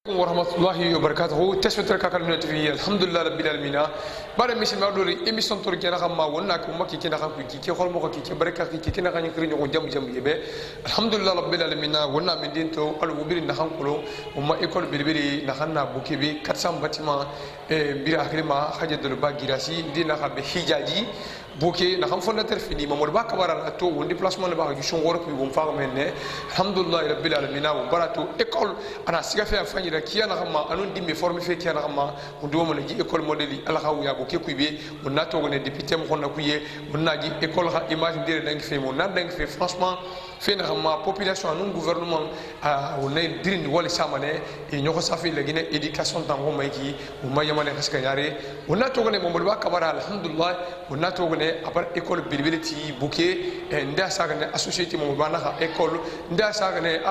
warahmatullahi wabarakatuh tesbetre kakal minati fi alhamdulillah rabbil alamin bare misil ma dori emission tor kena xamma wonna ko makki kena xam ki xol mako ki baraka ki kena xani kri ñoko jam jam yebe alhamdulillah rabbil alamin wonna min dinto al wubiri na xam ko umma école bilbiri na xanna bu kibi 400 bâtiment bira akrima hajjadul bagirasi dina xabe hijaji boke na xam fondateur fini mamadou bakabara to won déplacement le ba gi son woro ko bum fa menne alhamdulillah rabbil alamin wa barato école ana siga fe afani da kiyana xamma anon dimbe formé fe kiyana xamma on do mona ji école modèle ala xaw ya boke kuybe on na to ne député mo xonna kuye on na ji école ha image dire dang fe mo na dang fe franchement fe na xamma population anon gouvernement on ne dirin wala samane e ñoko safi la gine éducation tan ko may ki o mayamane xaska yare on na to ne mamadou bakabara alhamdulillah on na to après école bilbiliti bouquet nda sagane associé mo banaha école nda sagane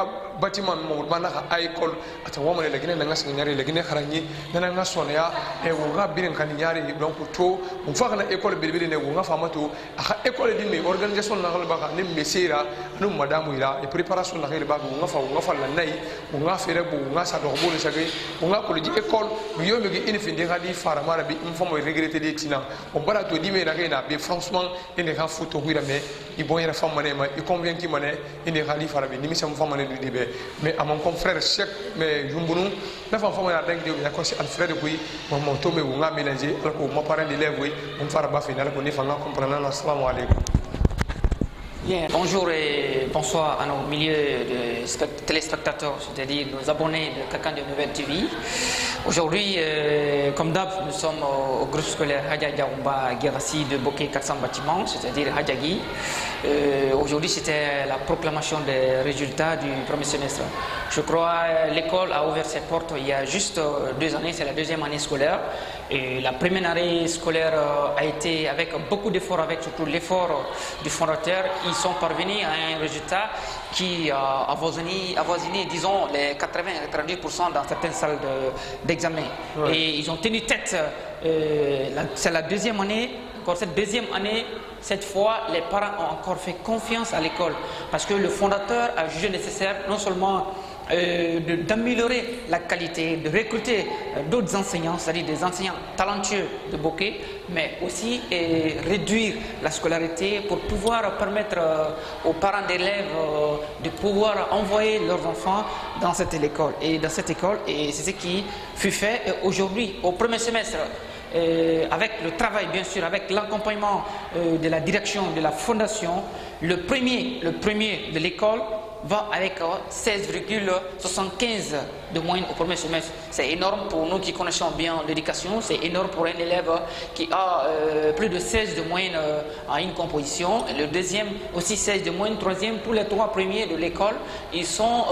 bâtiment mo banaha a école ata wamane la gine nga ngari la gine xarañi nana nga sonya e wo ga birin kan ñaari donc to mo fakana école bilbili ne wo nga famato aka école di me organisation na xal baka ne mesira no madame ira et préparation na xel baka nga fa la nay wo nga fere bo nga sa do bo le sagay wo nga ko di école mi yomi gi ina fi ndi ngadi fara mara bi im famo regretter di tina on barato di me na na be franchement ene ka photo huira me i bon yera famane ma i convaincu mané ene khalifa rabbi ni misam famane du dibe mais à mon confrère Cheikh mais jumbunu na famane dang de ya ko ci Alfred kuy mo to me nga mélanger alko mo parent d'élève oui on fara ba final ko ni fa nga comprendre assalamu alaykum. Bien, bonjour et bonsoir à nos milieux de téléspectateurs, c'est-à-dire nos abonnés de Kakan de Nouvelle TV. Aujourd'hui, comme d'hab, nous sommes au groupe scolaire Hadja Djaoumba Guérassi de Bokeh 400 bâtiments, c'est-à-dire Hadjagui. Aujourd'hui, c'était la proclamation des résultats du premier semestre. Je crois l'école a ouvert ses portes il y a juste 2 années, c'est la 2e année scolaire. Et la première année scolaire a été avec beaucoup d'efforts, avec surtout l'effort du fondateur. Ils sont parvenus à un résultat qui a avoisiné, disons, les 80-90% dans certaines salles d'examen. Ouais. Et ils ont tenu tête. C'est la 2e année. Encore cette 2e année, cette fois, les parents ont encore fait confiance à l'école. Parce que le fondateur a jugé nécessaire non seulement d'améliorer la qualité, de recruter d'autres enseignants, c'est-à-dire des enseignants talentueux de Bokeh, mais aussi réduire la scolarité pour pouvoir permettre aux parents d'élèves de pouvoir envoyer leurs enfants dans cette école. Et dans cette école, et c'est ce qui fut fait aujourd'hui au premier semestre. Avec le travail bien sûr, avec l'accompagnement de la direction de la fondation, le premier de l'école va avec 16,75 de moyenne au premier semestre. C'est énorme pour nous qui connaissons bien l'éducation, c'est énorme pour un élève qui a plus de 16 de moyenne à une composition. Et le deuxième aussi 16 de moyenne, troisième, tous les 3 premiers de l'école, ils sont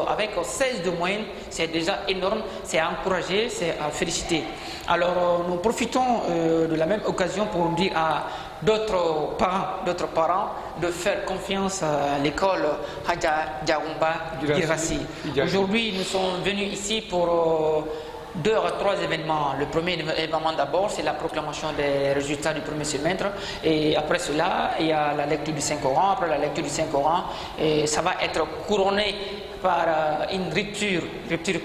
avec 16 de moyenne. C'est déjà énorme, c'est à encourager, c'est à féliciter. Alors nous profitons de la même occasion pour dire à d'autres parents de faire confiance à l'école Hadja Djaoumba Guérassi. Aujourd'hui, nous sommes venus ici pour 2 à 3 événements. Le premier événement d'abord, c'est la proclamation des résultats du premier semestre. Et après cela, il y a la lecture du Saint-Coran. Après la lecture du Saint-Coran, ça va être couronné par une rupture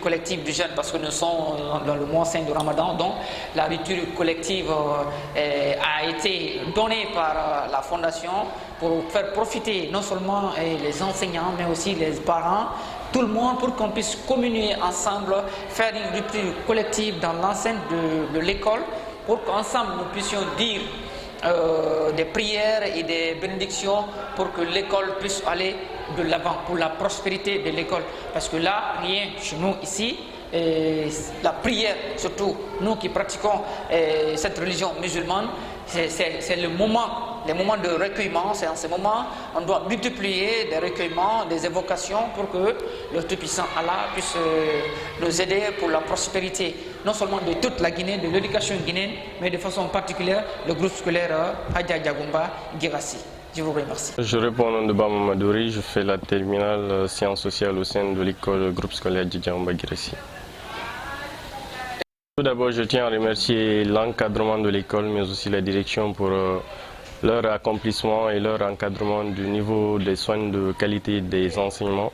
collective du jeûne, parce que nous sommes dans le mois saint du Ramadan. Donc la rupture collective a été donnée par la fondation pour faire profiter non seulement les enseignants mais aussi les parents, tout le monde, pour qu'on puisse communier ensemble, faire une rupture collective dans l'enceinte de l'école, pour qu'ensemble nous puissions dire des prières et des bénédictions pour que l'école puisse aller de l'avant, pour la prospérité de l'école. Parce que là, rien chez nous ici, la prière, surtout nous qui pratiquons cette religion musulmane, c'est le moment, les moments de recueillement. C'est en ce moment on doit multiplier des recueillements, des évocations pour que le Tout-Puissant Allah puisse nous aider pour la prospérité, non seulement de toute la Guinée, de l'éducation guinéenne, mais de façon particulière le groupe scolaire Hadja Djaoumba Guérassi. Je vous remercie. Je réponds au nom de Bama Madouri, je fais la terminale sciences sociales au sein de l'école groupe scolaire Hadja Djaoumba Guérassi. Tout d'abord, je tiens à remercier l'encadrement de l'école, mais aussi la direction pour leur accomplissement et leur encadrement du niveau des soins de qualité des enseignements.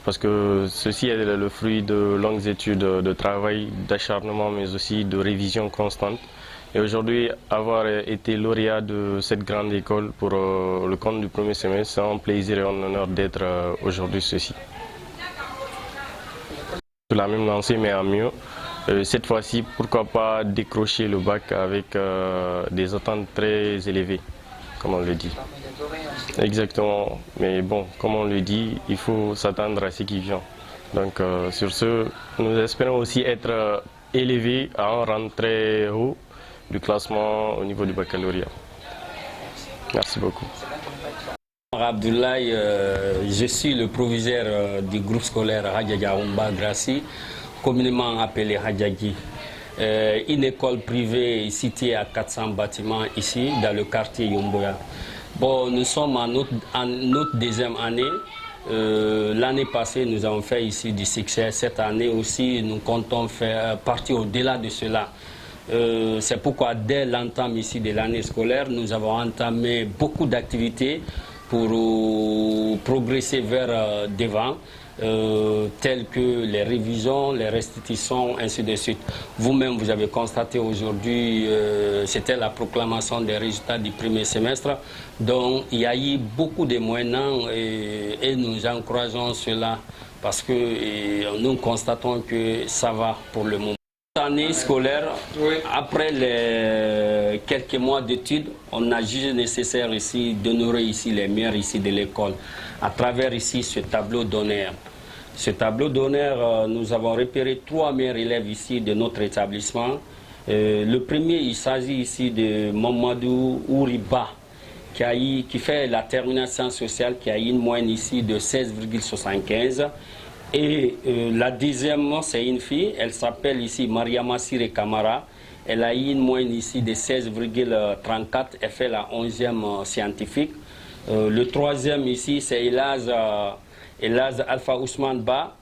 parce que ceci est le fruit de longues études de travail, d'acharnement, mais aussi de révision constante. Et aujourd'hui, avoir été lauréat de cette grande école pour le compte du premier semestre, c'est un plaisir et un honneur d'être aujourd'hui ceci. Sur la même lancée, mais en mieux. Cette fois-ci, pourquoi pas décrocher le bac avec des attentes très élevées, comme on le dit. Exactement, mais bon, comme on le dit, il faut s'attendre à ce qui vient. Donc sur ce, nous espérons aussi être élevés à un rang très haut du classement au niveau du baccalauréat. Merci beaucoup. Abdoulaye, je suis le proviseur du groupe scolaire Hadjadji Aoumba Grassi, communément appelé Hadjadji. Une école privée située à 400 bâtiments ici, dans le quartier Yomboya. Bon, nous sommes en notre deuxième année. L'année passée, nous avons fait ici du succès. Cette année aussi, nous comptons faire partir au-delà de cela. C'est pourquoi dès l'entame ici de l'année scolaire, nous avons entamé beaucoup d'activités pour progresser vers devant, telles que les révisions, les restitutions, ainsi de suite. Vous-même, vous avez constaté aujourd'hui, c'était la proclamation des résultats du premier semestre. Donc, il y a eu beaucoup de moyens et nous encourageons cela parce que nous constatons que ça va pour le moment. Année scolaire, après les quelques mois d'études, on a jugé nécessaire ici d'honorer ici les meilleurs ici de l'école à travers ici ce tableau d'honneur. Ce tableau d'honneur, nous avons repéré 3 meilleurs élèves ici de notre établissement. Le premier, il s'agit ici de Mamadou Ouriba, qui fait la terminale sciences sociales, qui a une moyenne ici de 16,75. Et la deuxième, c'est une fille, elle s'appelle ici Mariama Sire Kamara. Elle a eu une moyenne ici de 16,34, elle fait la 11e scientifique. Le troisième ici, c'est Elaz Alpha Ousmane Ba.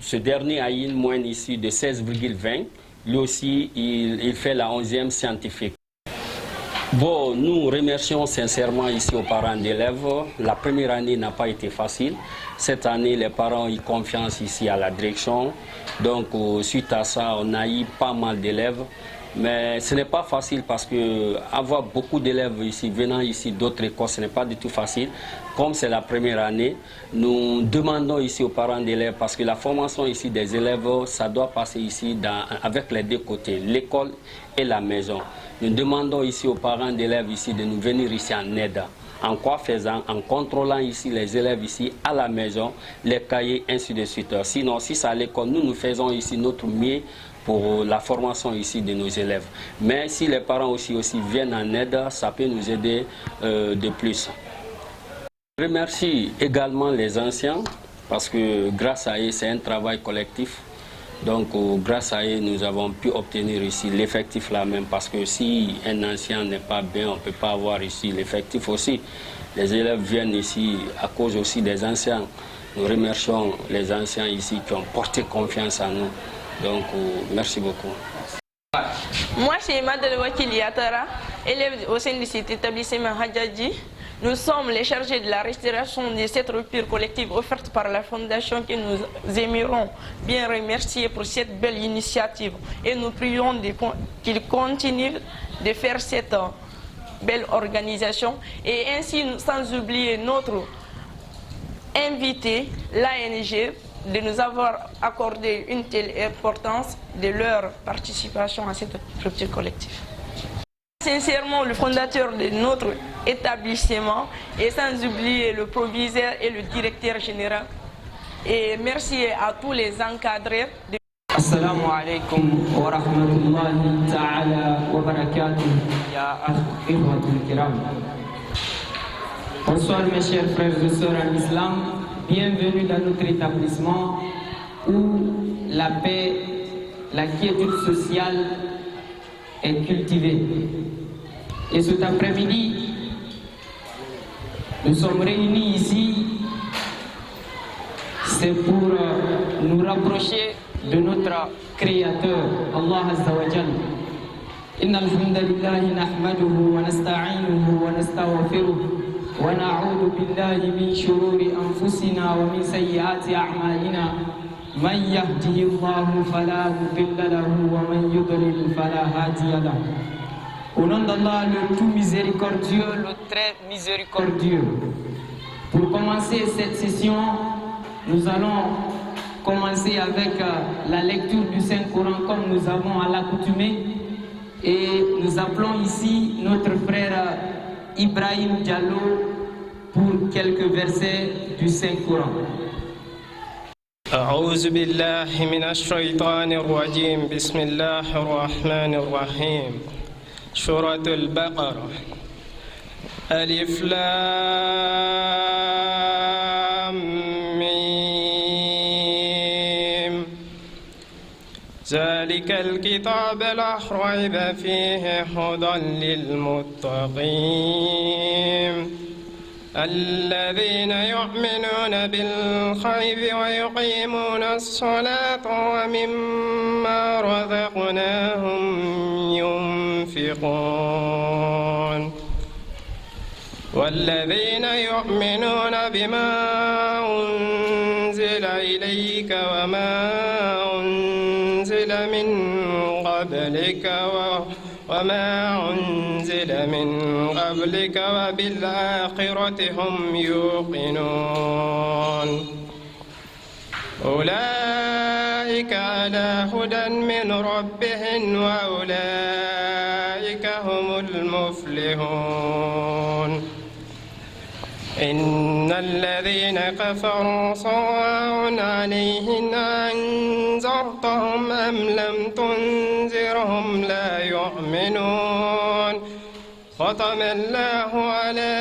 Ce dernier a eu une moyenne ici de 16,20. Lui aussi, il fait la 11e scientifique. Bon, nous remercions sincèrement ici aux parents d'élèves. La première année n'a pas été facile. Cette année, les parents ont eu confiance ici à la direction. Donc, suite à ça, on a eu pas mal d'élèves. Mais ce n'est pas facile parce que avoir beaucoup d'élèves ici, venant ici d'autres écoles, ce n'est pas du tout facile. Comme c'est la première année, nous demandons ici aux parents d'élèves, parce que la formation ici des élèves, ça doit passer ici avec les deux côtés, l'école et la maison. Nous demandons ici aux parents d'élèves ici de nous venir ici en aide. En quoi faisant? En contrôlant ici les élèves ici à la maison, les cahiers, ainsi de suite. Sinon, si c'est à l'école, nous faisons ici notre mieux pour la formation ici de nos élèves. Mais si les parents aussi viennent en aide, ça peut nous aider de plus. Je remercie également les anciens parce que grâce à eux, c'est un travail collectif. Donc grâce à eux, nous avons pu obtenir ici l'effectif là même parce que si un ancien n'est pas bien, on ne peut pas avoir ici l'effectif aussi. Les élèves viennent ici à cause aussi des anciens. Nous remercions les anciens ici qui ont porté confiance en nous. Donc, merci beaucoup. Moi, c'est Madeleine Wakiliatara, élève au sein de cet établissement Hadjadji. Nous sommes les chargés de la restauration de cette rupture collective offerte par la Fondation que nous aimerons bien remercier pour cette belle initiative. Et nous prions qu'il continue de faire cette belle organisation. Et ainsi, sans oublier notre invité, l'ANG, de nous avoir accordé une telle importance de leur participation à cette rupture collective. Sincèrement, le fondateur de notre établissement et sans oublier le proviseur et le directeur général. Et merci à tous les encadrés. Assalamu alaikum wa rahmatullahi ta'ala wa barakatuh. Ya akhwatul kiram. Bonsoir mes chers frères et sœurs en islam. Bienvenue dans notre établissement où la paix, la quiétude sociale est cultivée. Et cet après-midi, nous sommes réunis ici, c'est pour nous rapprocher de notre Créateur, Allah Azza wa Jal. Inna alhamdulillahi nahmaduhu wa nasta'inuhu wa nastaghfiruh. ونعوذ بالله من شرور أنفسنا ومن سيئات أعمالنا من يهده الله فلا مضل له ومن يضلل فلا هادي له. Au nom d'Allah, le tout miséricordieux, le très miséricordieux. Pour commencer cette session, nous allons commencer avec la lecture du Saint-Coran comme nous avons à l'accoutumée. Et nous appelons ici notre frère Ibrahim Diallo pour quelques versets du Saint-Coran. أعوذ بالله من الشيطان الرجيم بسم الله الرحمن الرحيم سورة البقرة ألف لام ميم ذلك الكتاب لا ريب فيه هدى للمتقين الذين يؤمنون بالغيب ويقيمون الصلاة ومما رزقناهم ينفقون والذين يؤمنون بما أنزل إليك وما أنزل من قبلك وبالآخرة هم يوقنون أولئك على هدى من ربهم وأولئك هم المفلحون إن الذين كفروا سواء عليهم أنذرتهم أم لم تنذرهم لا يؤمنون ختم الله على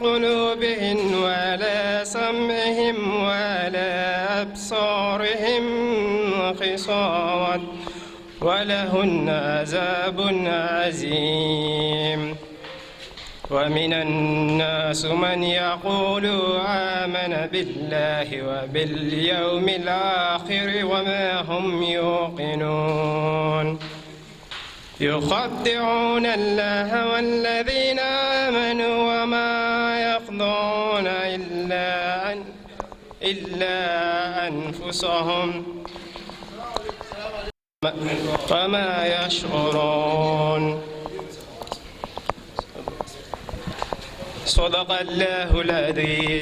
قلوبهم وعلى سمعهم وعلى أبصارهم غشاوة ولهن عذاب عظيم ومن الناس من يقول آمن بالله وباليوم الآخر وما هم يوقنون يخدعون الله والذين آمنوا وما يخدعون إلا أنفسهم وما يشعرون صدق الله العظيم.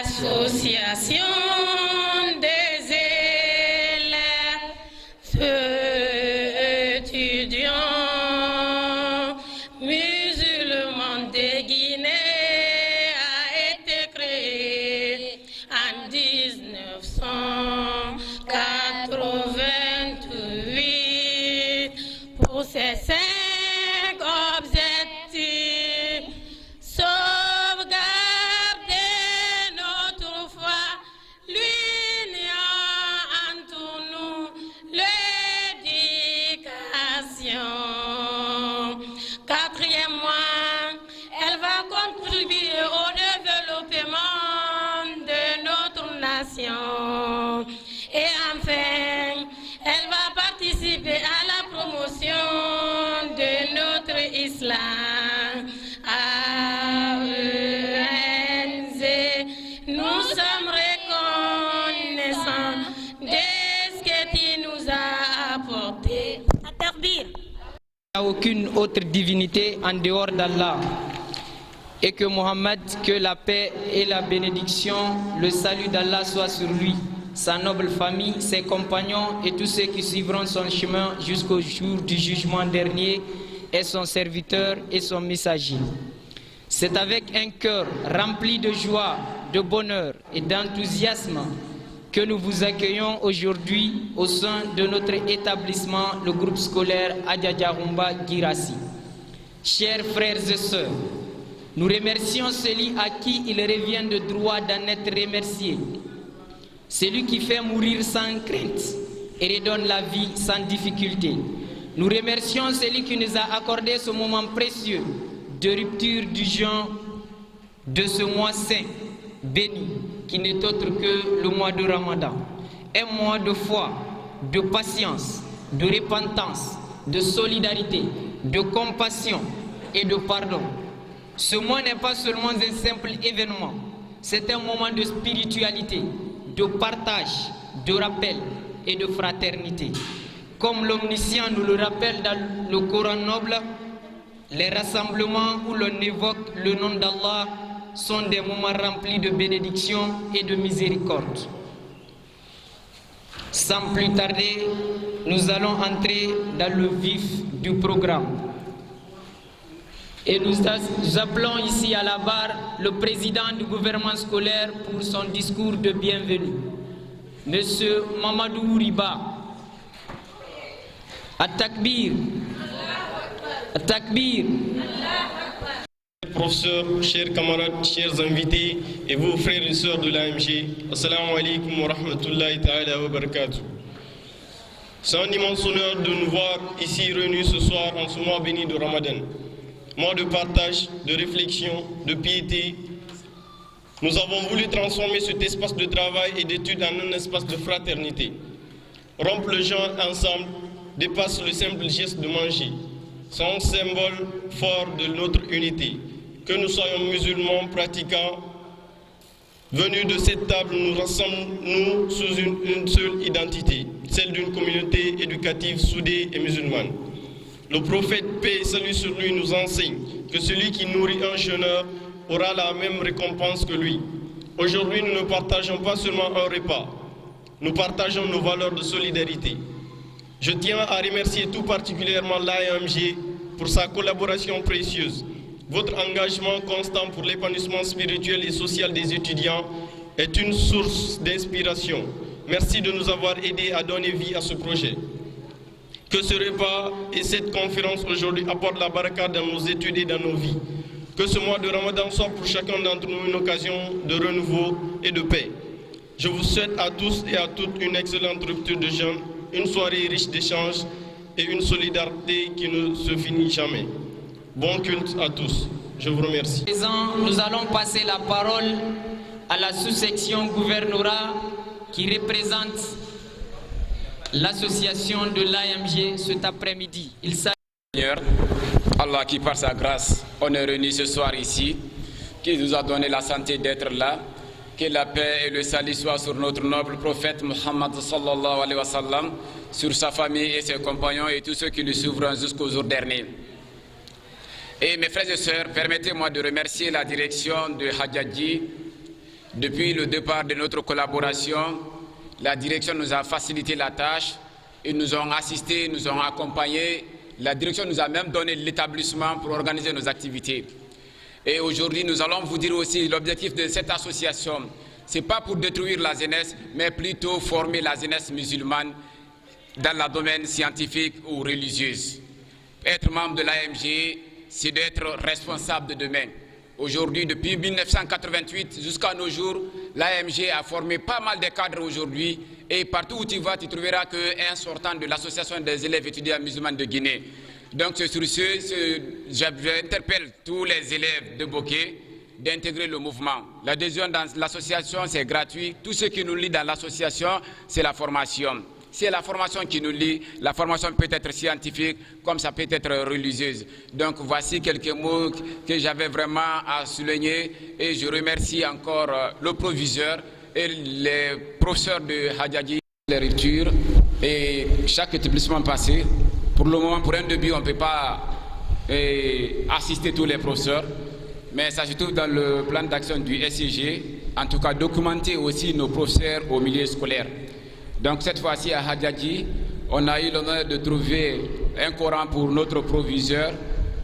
Association des élèves étudiants musulmans de Guinée a été créée en 1988 pour ses 5 objectifs. Sauvegarder notre foi, l'union entre nous, l'éducation. Quatrièmement, elle va contribuer au développement de notre nation. Et enfin, elle va participer à la promotion de notre islam. AENZ, nous sommes reconnaissants de ce que tu nous as apporté. Atarbir. Il n'y a aucune autre divinité en dehors d'Allah. Et que Mohammed, que la paix et la bénédiction, le salut d'Allah soit sur lui, sa noble famille, ses compagnons et tous ceux qui suivront son chemin jusqu'au jour du jugement dernier, et son serviteur et son messager. C'est avec un cœur rempli de joie, de bonheur et d'enthousiasme que nous vous accueillons aujourd'hui au sein de notre établissement, le groupe scolaire Adjadjaroumba Girassi. Chers frères et sœurs, nous remercions celui à qui il revient de droit d'en être remercié. Celui qui fait mourir sans crainte et redonne la vie sans difficulté. Nous remercions celui qui nous a accordé ce moment précieux de rupture du jeûne de ce mois saint, béni, qui n'est autre que le mois de Ramadan. Un mois de foi, de patience, de repentance, de solidarité, de compassion et de pardon. Ce mois n'est pas seulement un simple événement, c'est un moment de spiritualité, de partage, de rappel et de fraternité. Comme l'Omniscient nous le rappelle dans le Coran noble, les rassemblements où l'on évoque le nom d'Allah sont des moments remplis de bénédictions et de miséricorde. Sans plus tarder, nous allons entrer dans le vif du programme. Et nous appelons ici à la barre le président du gouvernement scolaire pour son discours de bienvenue, Monsieur Mamadou Riba. At-Takbir. At-Takbir. Professeurs, chers camarades, chers invités et vos frères et sœurs de l'AMG, Assalamu alaikum wa rahmatullahi ta'ala wa barakatuh. C'est un immense honneur de nous voir ici réunis ce soir en ce mois béni de Ramadan. Mois de partage, de réflexion, de piété. Nous avons voulu transformer cet espace de travail et d'études en un espace de fraternité. Rompre le genre ensemble dépasse le simple geste de manger. C'est un symbole fort de notre unité. Que nous soyons musulmans, pratiquants, venus de cette table, nous rassemblons sous une seule identité, celle d'une communauté éducative soudée et musulmane. Le prophète, paix et salut sur lui, nous enseigne que celui qui nourrit un jeûneur aura la même récompense que lui. Aujourd'hui, nous ne partageons pas seulement un repas, nous partageons nos valeurs de solidarité. Je tiens à remercier tout particulièrement l'AMG pour sa collaboration précieuse. Votre engagement constant pour l'épanouissement spirituel et social des étudiants est une source d'inspiration. Merci de nous avoir aidés à donner vie à ce projet. Que ce repas et cette conférence aujourd'hui apportent la baraka dans nos études et dans nos vies. Que ce mois de Ramadan soit pour chacun d'entre nous une occasion de renouveau et de paix. Je vous souhaite à tous et à toutes une excellente rupture de jeûne, une soirée riche d'échanges et une solidarité qui ne se finit jamais. Bon culte à tous. Je vous remercie. Nous allons passer la parole à la sous-section gouvernorat qui représente l'association de l'AMG cet après-midi. Il s'agit Allah qui par sa grâce, on est réunis ce soir ici, qui nous a donné la santé d'être là. Que la paix et le salut soient sur notre noble prophète Muhammad sallallahu alayhi wa sallam, sur sa famille et ses compagnons et tous ceux qui le suivront jusqu'au jour dernier. Et mes frères et sœurs, permettez-moi de remercier la direction de Hadjadji. Depuis le départ de notre collaboration, la direction nous a facilité la tâche, ils nous ont assistés, nous ont accompagnés. La direction nous a même donné l'établissement pour organiser nos activités. Et aujourd'hui, nous allons vous dire aussi l'objectif de cette association. Ce n'est pas pour détruire la jeunesse, mais plutôt former la jeunesse musulmane dans le domaine scientifique ou religieuse. Être membre de l'AMG, c'est d'être responsable de demain. Aujourd'hui, depuis 1988 jusqu'à nos jours, l'AMG a formé pas mal de cadres aujourd'hui. Et partout où tu vas, tu trouveras qu'un sortant de l'association des élèves étudiants musulmans de Guinée. Donc sur ce, j'interpelle tous les élèves de Bokeh d'intégrer le mouvement. L'adhésion dans l'association, c'est gratuit. Tout ce qui nous lie dans l'association, c'est la formation. C'est la formation qui nous lie. La formation peut être scientifique, comme ça peut être religieuse. Donc voici quelques mots que j'avais vraiment à souligner. Et je remercie encore le proviseur et les professeurs de Hadjadji, les ruptures et chaque établissement passé. Pour le moment, pour un début, on ne peut pas assister tous les professeurs, mais ça se trouve dans le plan d'action du SCG, en tout cas documenter aussi nos professeurs au milieu scolaire. Donc cette fois-ci à Hadjadji, on a eu l'honneur de trouver un Coran pour notre proviseur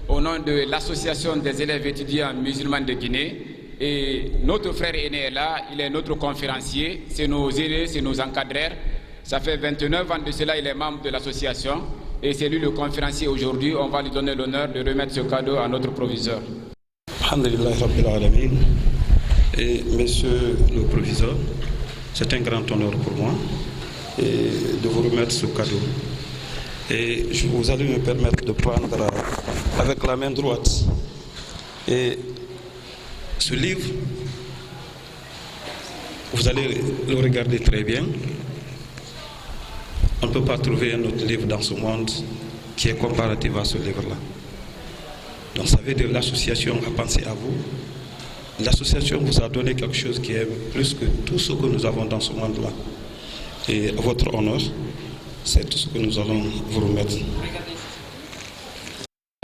au nom de l'association des élèves étudiants musulmans de Guinée. Et notre frère aîné est là, il est notre conférencier, c'est nos aînés, c'est nos encadreurs. Ça fait 29 ans de cela, il est membre de l'association. Et c'est lui le conférencier aujourd'hui. On va lui donner l'honneur de remettre ce cadeau à notre proviseur. Alhamdulillah Rabbil Alamin. Et monsieur le proviseur, c'est un grand honneur pour moi de vous remettre ce cadeau. Et vous allez me permettre de prendre avec la main droite. Et ce livre, vous allez le regarder très bien. On ne peut pas trouver un autre livre dans ce monde qui est comparatif à ce livre-là. Donc ça veut dire l'association a pensé à vous. L'association vous a donné quelque chose qui est plus que tout ce que nous avons dans ce monde-là. Et à votre honneur, c'est tout ce que nous allons vous remettre.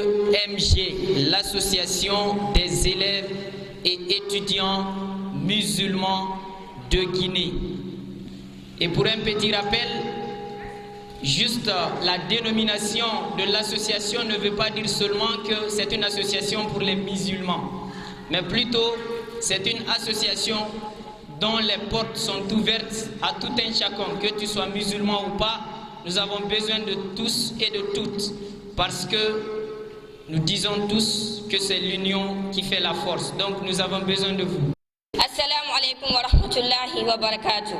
MG, l'association des élèves et étudiants musulmans de Guinée. Et pour un petit rappel, juste la dénomination de l'association ne veut pas dire seulement que c'est une association pour les musulmans, mais plutôt c'est une association dont les portes sont ouvertes à tout un chacun, que tu sois musulman ou pas. Nous avons besoin de tous et de toutes, parce que nous disons tous que c'est l'union qui fait la force. Donc nous avons besoin de vous. Assalamu alaikum wa rahmatullahi wa barakatuh.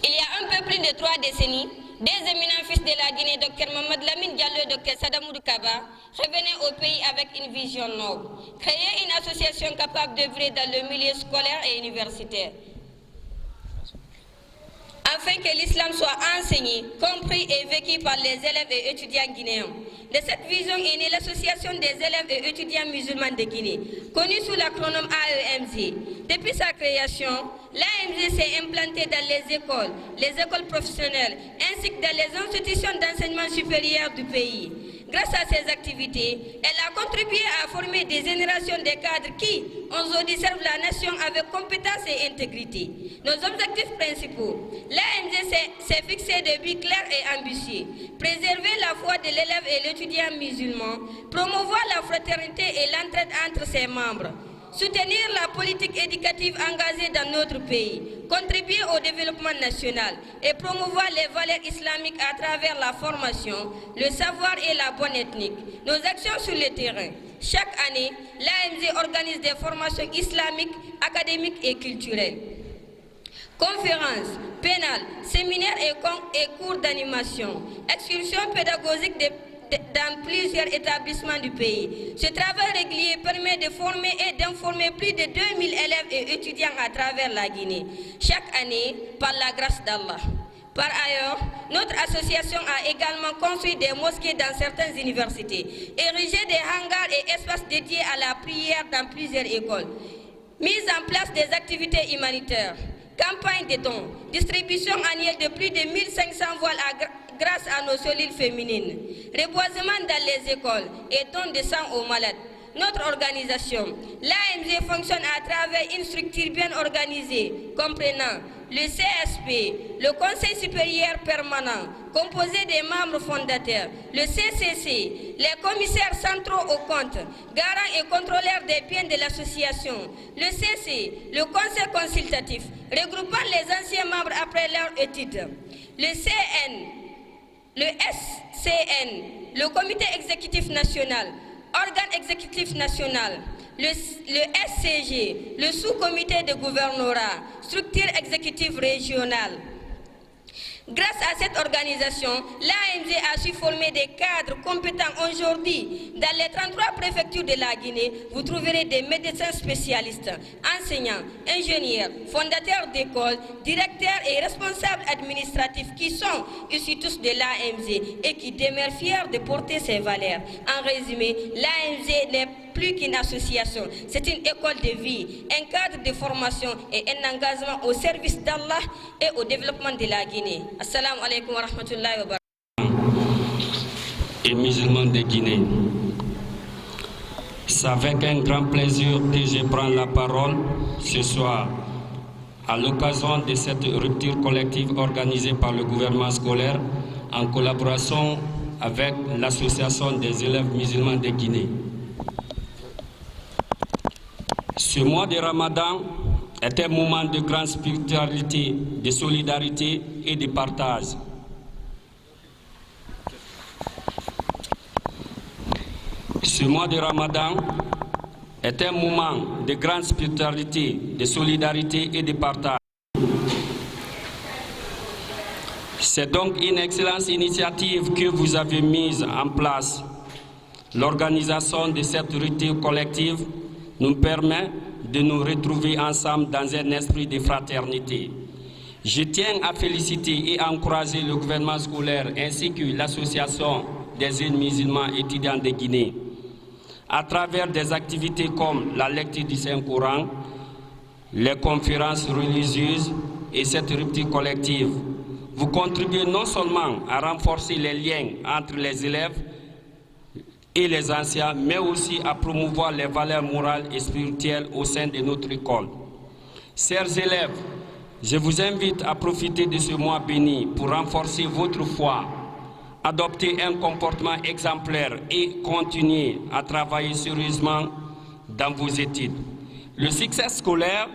Il y a un peu plus de 3 décennies, des éminents fils de la Guinée, Dr Mohamed Lamine Diallo et Dr Sadamoudou Kaba, revenaient au pays avec une vision noble. Créer une association capable d'œuvrer dans le milieu scolaire et universitaire, afin que l'islam soit enseigné, compris et vécu par les élèves et étudiants guinéens. De cette vision est née l'association des élèves et étudiants musulmans de Guinée, connue sous l'acronyme AEMG. Depuis sa création, l'AEMG s'est implantée dans les écoles professionnelles, ainsi que dans les institutions d'enseignement supérieur du pays. Grâce à ces activités, elle a contribué à former des générations de cadres qui, aujourd'hui, servent la nation avec compétence et intégrité. Nos objectifs principaux, l'AMG s'est fixé des buts clairs et ambitieux. Préserver la foi de l'élève et l'étudiant musulman, promouvoir la fraternité et l'entraide entre ses membres, soutenir la politique éducative engagée dans notre pays, contribuer au développement national et promouvoir les valeurs islamiques à travers la formation, le savoir et la bonne ethnique. Nos actions sur le terrain. Chaque année, l'AMG organise des formations islamiques, académiques et culturelles. Conférences, pénales, séminaires et cours d'animation, excursions pédagogiques dans plusieurs établissements du pays. Ce travail régulier permet de former et d'informer plus de 2000 élèves et étudiants à travers la Guinée, chaque année par la grâce d'Allah. Par ailleurs, notre association a également construit des mosquées dans certaines universités, érigé des hangars et espaces dédiés à la prière dans plusieurs écoles, mise en place des activités humanitaires, campagne de dons, distribution annuelle de plus de 1500 voiles grâce à nos cellules féminines, reboisement dans les écoles et dons de sang aux malades. Notre organisation, l'AMG, fonctionne à travers une structure bien organisée, comprenant le CSP, le Conseil supérieur permanent, composé des membres fondateurs, le CCC, les commissaires centraux aux comptes, garants et contrôleurs des biens de l'association, le CC, le Conseil consultatif, regroupant les anciens membres après leur étude, le CN, le SCN, le Comité exécutif national, organe exécutif national, le SCG, le sous-comité de gouvernorat, structure exécutive régionale. Grâce à cette organisation, l'AMG a su former des cadres compétents aujourd'hui. Dans les 33 préfectures de la Guinée, vous trouverez des médecins spécialistes, enseignants, ingénieurs, fondateurs d'écoles, directeurs et responsables administratifs qui sont issus tous de l'AMG et qui demeurent fiers de porter ces valeurs. En résumé, l'AMG n'est plus qu'une association, c'est une école de vie, un cadre de formation et un engagement au service d'Allah et au développement de la Guinée. Assalamu alaikum wa rahmatullahi wa barakatuh. Et musulmans de Guinée, c'est avec un grand plaisir que je prends la parole ce soir à l'occasion de cette rupture collective organisée par le gouvernement scolaire en collaboration avec l'association des élèves musulmans de Guinée. Ce mois de Ramadan est un moment de grande spiritualité, de solidarité et de partage. Ce mois de Ramadan est un moment de grande spiritualité, de solidarité et de partage. C'est donc une excellente initiative que vous avez mise en place. L'organisation de cette rupture collective nous permet de nous retrouver ensemble dans un esprit de fraternité. Je tiens à féliciter et à encourager le gouvernement scolaire ainsi que l'association des jeunes musulmans étudiants de Guinée à travers des activités comme la lecture du Saint-Coran, les conférences religieuses et cette rupture collective. Vous contribuez non seulement à renforcer les liens entre les élèves et les anciens, mais aussi à promouvoir les valeurs morales et spirituelles au sein de notre école. Chers élèves, je vous invite à profiter de ce mois béni pour renforcer votre foi, adopter un comportement exemplaire et continuer à travailler sérieusement dans vos études. Le succès scolaire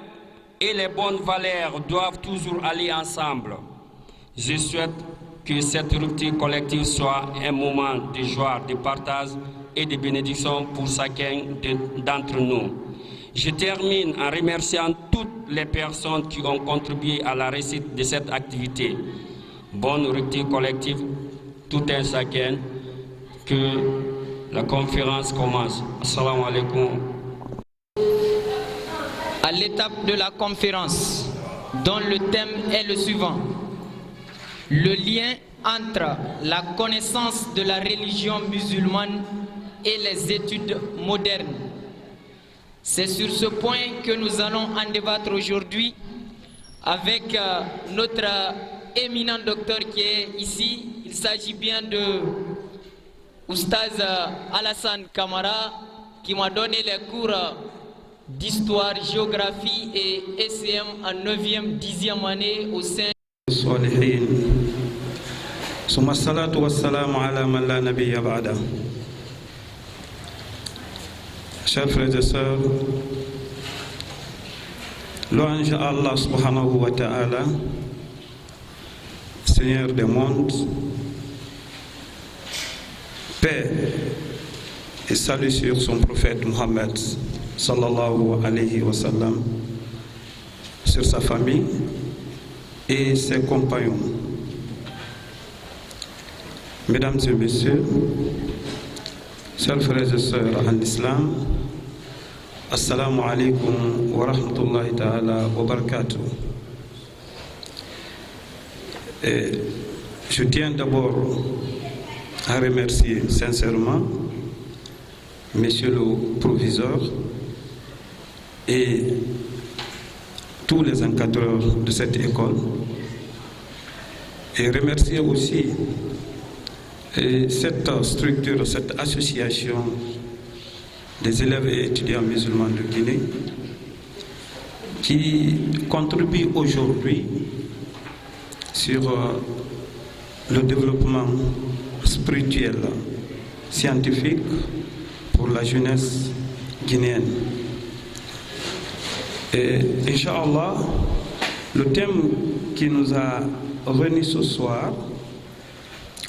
et les bonnes valeurs doivent toujours aller ensemble. Je souhaite que cette rupture collective soit un moment de joie, de partage et de bénédiction pour chacun d'entre nous. Je termine en remerciant toutes les personnes qui ont contribué à la réussite de cette activité. Bonne rupture collective, tout un chacun, que la conférence commence. Assalamu alaikum. À l'étape de la conférence, dont le thème est le suivant: le lien entre la connaissance de la religion musulmane et les études modernes. C'est sur ce point que nous allons en débattre aujourd'hui avec notre éminent docteur qui est ici. Il s'agit bien de Oustaz Alassane Kamara, qui m'a donné les cours d'histoire, géographie et SCM en 9e, 10e année au sein الصالحين ثم الصلاة والسلام على من لا نبي بعده. Chers frères et sœurs, louange à Allah subhanahu wa ta'ala, Seigneur des mondes, paix et salut sur son prophète Mohammed sallallahu alayhi wa sallam, sur sa famille et ses compagnons. Mesdames et messieurs, chers frères et sœurs en islam, assalamu alaikum wa rahmatullahi ta'ala wa barakatuh. Je tiens d'abord à remercier sincèrement Monsieur le Proviseur et tous les encadreurs de cette école, et remercier aussi cette structure, cette association des élèves et étudiants musulmans de Guinée qui contribue aujourd'hui sur le développement spirituel, scientifique pour la jeunesse guinéenne. Et Inch'Allah, le thème qui nous a réunis ce soir,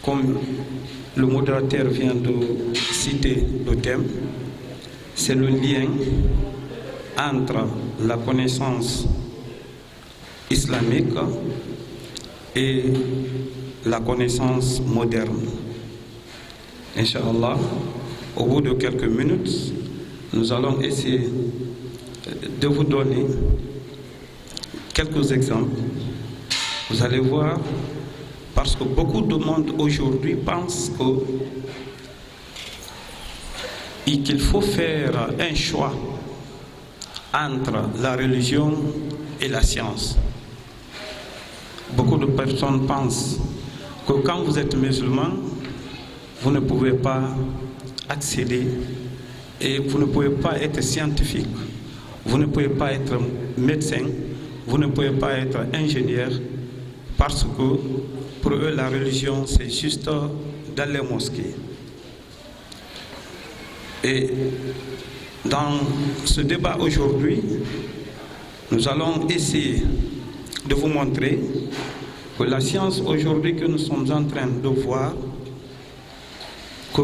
comme le modérateur vient de citer le thème, c'est le lien entre la connaissance islamique et la connaissance moderne. Inch'Allah, au bout de quelques minutes, nous allons essayer de vous donner quelques exemples. Vous allez voir, parce que beaucoup de monde aujourd'hui pense qu'il faut faire un choix entre la religion et la science. Beaucoup de personnes pensent que quand vous êtes musulman, vous ne pouvez pas accéder et vous ne pouvez pas être scientifique, vous ne pouvez pas être médecin, vous ne pouvez pas être ingénieur, parce que pour eux la religion c'est juste dans les mosquées. Et dans ce débat aujourd'hui, nous allons essayer de vous montrer que la science aujourd'hui que nous sommes en train de voir, que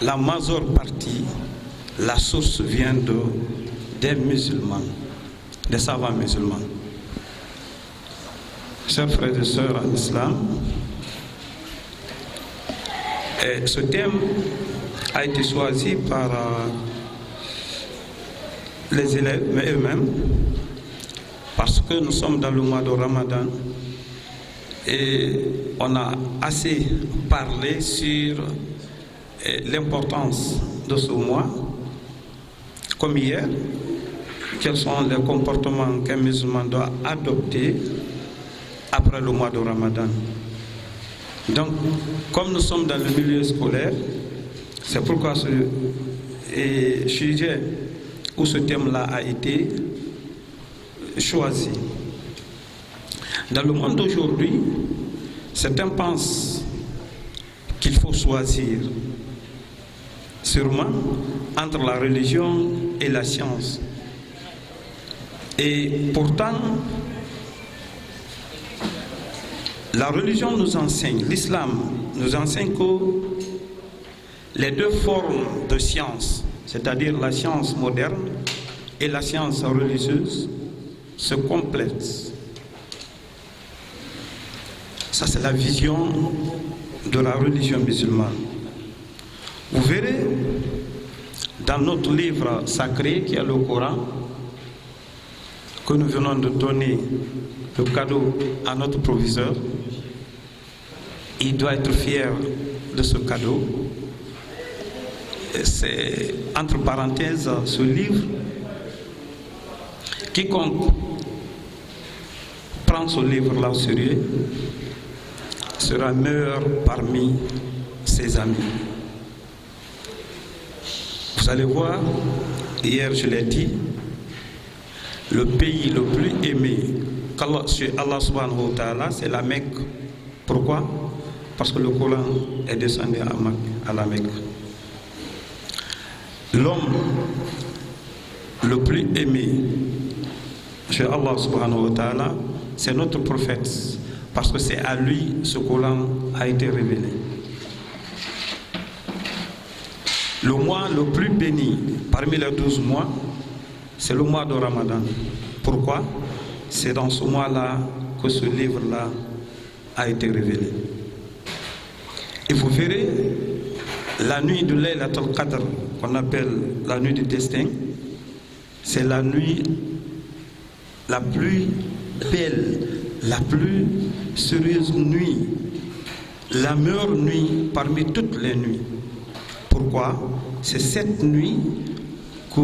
la majeure partie, la source vient des musulmans, des savants musulmans. Chers frères et sœurs en islam, ce thème a été choisi par les élèves eux-mêmes, parce que nous sommes dans le mois de Ramadan et on a assez parlé sur l'importance de ce mois, comme hier, quels sont les comportements qu'un musulman doit adopter après le mois de Ramadan. Donc, comme nous sommes dans le milieu scolaire, c'est pourquoi ce sujet où ce thème-là a été choisi. Dans le monde d'aujourd'hui, certains pensent qu'il faut choisir sûrement entre la religion et la science. Et pourtant, la religion nous enseigne, l'islam nous enseigne que les deux formes de science, c'est-à-dire la science moderne et la science religieuse, se complètent. Ça, c'est la vision de la religion musulmane. Vous verrez dans notre livre sacré qui est le Coran, que nous venons de donner le cadeau à notre proviseur. Il doit être fier de ce cadeau. C'est entre parenthèses ce livre. Quiconque prend ce livre-là au sérieux sera meilleur parmi ses amis. Vous allez voir, hier je l'ai dit, le pays le plus aimé chez Allah subhanahu wa ta'ala, c'est la Mecque. Pourquoi? Parce que le Coran est descendu à la Mecque. L'homme le plus aimé chez Allah subhanahu wa ta'ala, c'est notre prophète, parce que c'est à lui ce Coran a été révélé. Le mois le plus béni parmi les 12 mois, c'est le mois de Ramadan. Pourquoi? C'est dans ce mois-là que ce livre-là a été révélé. Et vous verrez, la nuit de Laylatul Qadr, qu'on appelle la nuit du destin, c'est la nuit la plus belle, la plus sérieuse nuit, la meilleure nuit parmi toutes les nuits. Pourquoi? C'est cette nuit que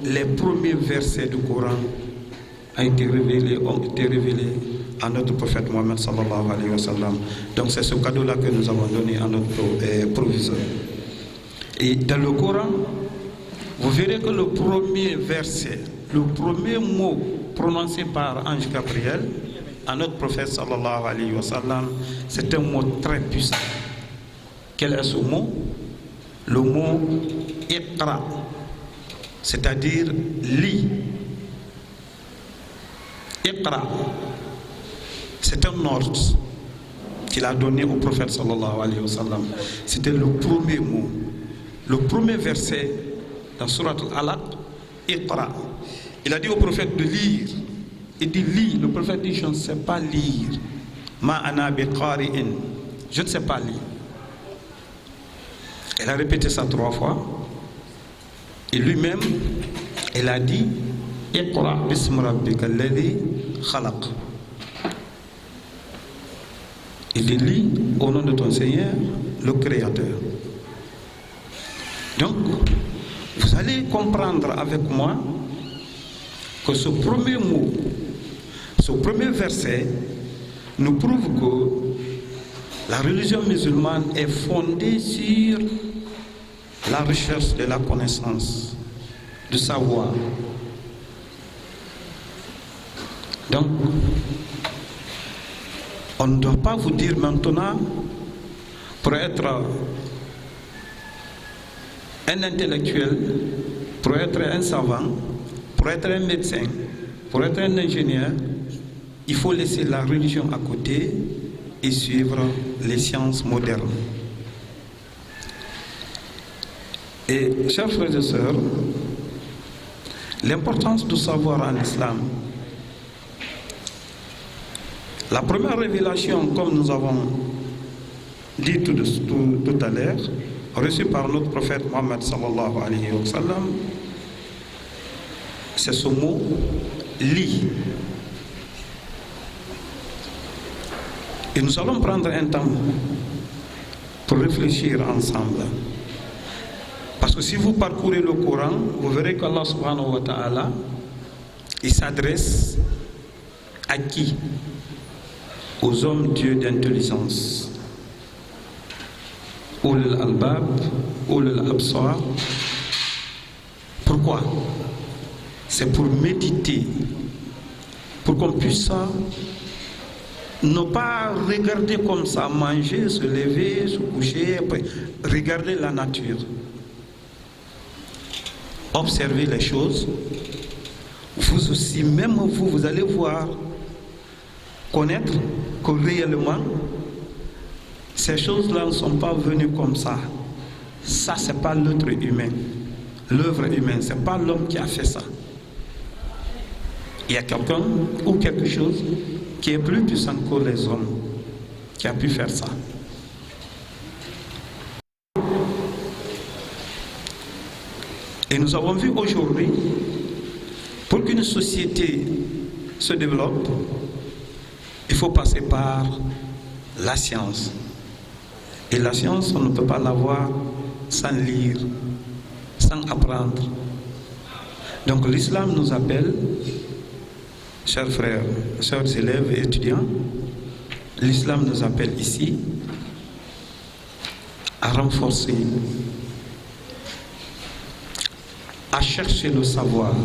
les premiers versets du Coran ont été révélés à notre prophète Mohammed sallallahu alayhi wa sallam. Donc c'est ce cadeau-là que nous avons donné à notre proviseur. Et dans le Coran, vous verrez que le premier verset, le premier mot prononcé par Ange Gabriel à notre prophète sallallahu alayhi wa sallam, c'est un mot très puissant. Quel est ce mot? Le mot Iqra, c'est-à-dire lis. Iqra, c'est un ordre qu'il a donné au prophète sallallahu alayhi wa sallam. C'était le premier mot, le premier verset dans Surat Al-Alaq, Iqra. Il a dit au prophète de lire. Il dit lis. Le prophète dit je ne sais pas lire. Ma ana bi qari'in, je ne sais pas lire. Elle a répété ça 3 fois. Et lui-même, elle a dit Iqra bismi rabbika alladhi khalaq. Il dit lis au nom de ton Seigneur, le Créateur. Donc, vous allez comprendre avec moi que ce premier mot, ce premier verset nous prouve que la religion musulmane est fondée sur la recherche de la connaissance, du savoir. Donc, on ne doit pas vous dire maintenant, pour être un intellectuel, pour être un savant, pour être un médecin, pour être un ingénieur, il faut laisser la religion à côté et suivre les sciences modernes. Et chers frères et sœurs, l'importance du savoir en islam. La première révélation, comme nous avons dit tout à l'heure, reçue par notre prophète Mohammed sallallahu alayhi wa sallam, c'est ce mot lis. Et nous allons prendre un temps pour réfléchir ensemble. Parce que si vous parcourez le Coran, vous verrez qu'Allah subhanahu wa ta'ala, il s'adresse à qui? Aux hommes dieux d'intelligence. Ulul albab, ulul absar. Pourquoi? C'est pour méditer, pour qu'on puisse ne pas regarder comme ça, manger, se lever, se coucher, après, regarder la nature. Observez les choses. Vous aussi, même vous allez voir, connaître que réellement, ces choses-là ne sont pas venues comme ça. Ça, ce n'est pas l'être humain. L'œuvre humaine, ce n'est pas l'homme qui a fait ça. Il y a quelqu'un ou quelque chose qui est plus puissant que les hommes qui a pu faire ça. Et nous avons vu aujourd'hui, pour qu'une société se développe, il faut passer par la science. Et la science, on ne peut pas l'avoir sans lire, sans apprendre. Donc l'islam nous appelle, chers frères, chers élèves et étudiants, l'islam nous appelle ici à renforcer, à chercher le savoir.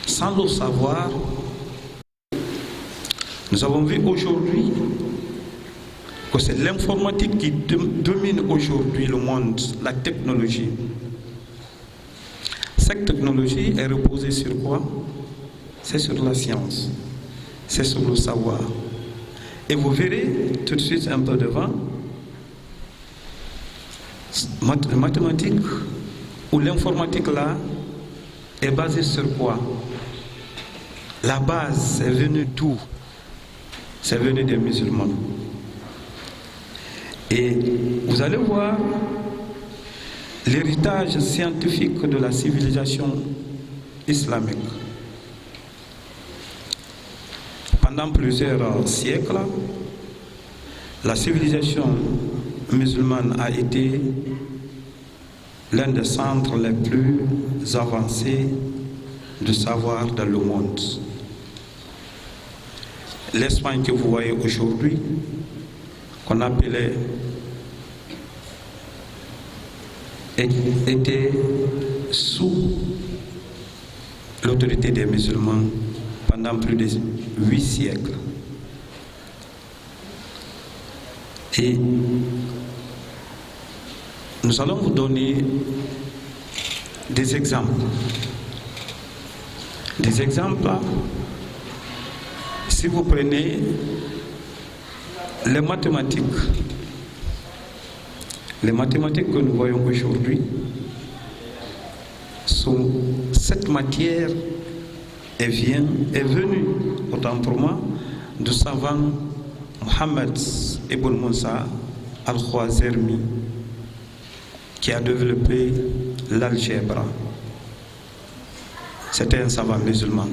Sans le savoir, nous avons vu aujourd'hui que c'est l'informatique qui domine aujourd'hui le monde, la technologie. Cette technologie est reposée sur quoi? C'est sur la science, c'est sur le savoir. Et vous verrez tout de suite un peu devant, mathématiques ou l'informatique là est basée sur quoi? La base est venue d'où? C'est venu des musulmans. Et vous allez voir l'héritage scientifique de la civilisation islamique. Pendant plusieurs siècles, la civilisation musulmane a été l'un des centres les plus avancés de savoir dans le monde. L'Espagne que vous voyez aujourd'hui, qu'on appelait, était sous l'autorité des musulmans pendant plus de 8 siècles. Et nous allons vous donner des exemples. Des exemples, si vous prenez les mathématiques que nous voyons aujourd'hui, cette matière est venue, autant pour moi, du savant Mohammed Ibn Musa al-Khwarizmi, qui a développé l'algèbre. C'était un savant musulman.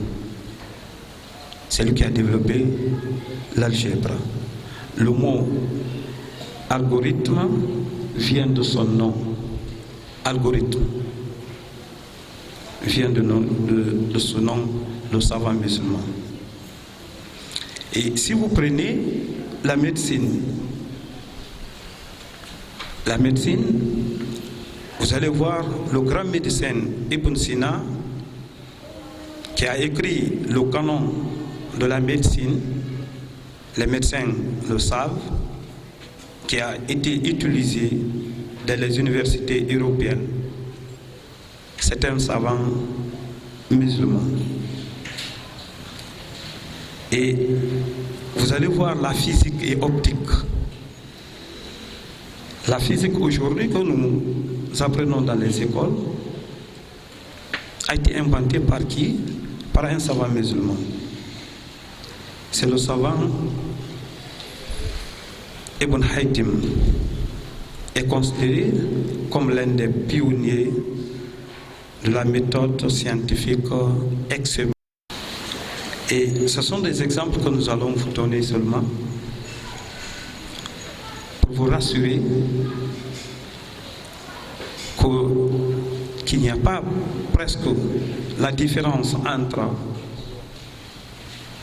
C'est lui qui a développé l'algèbre. Le mot algorithme vient de son nom. Algorithme vient de son nom, le savant musulman. Et si vous prenez la médecine, vous allez voir le grand médecin Ibn Sina, qui a écrit le canon de la médecine, les médecins le savent, qui a été utilisé dans les universités européennes. C'est un savant musulman. Et vous allez voir la physique et optique. La physique aujourd'hui que nous apprenons dans les écoles a été inventée par qui? Par un savant musulman. C'est le savant Ibn Haytham, est considéré comme l'un des pionniers de la méthode scientifique expérimentale. Et ce sont des exemples que nous allons vous donner seulement pour vous rassurer qu'il n'y a pas presque la différence entre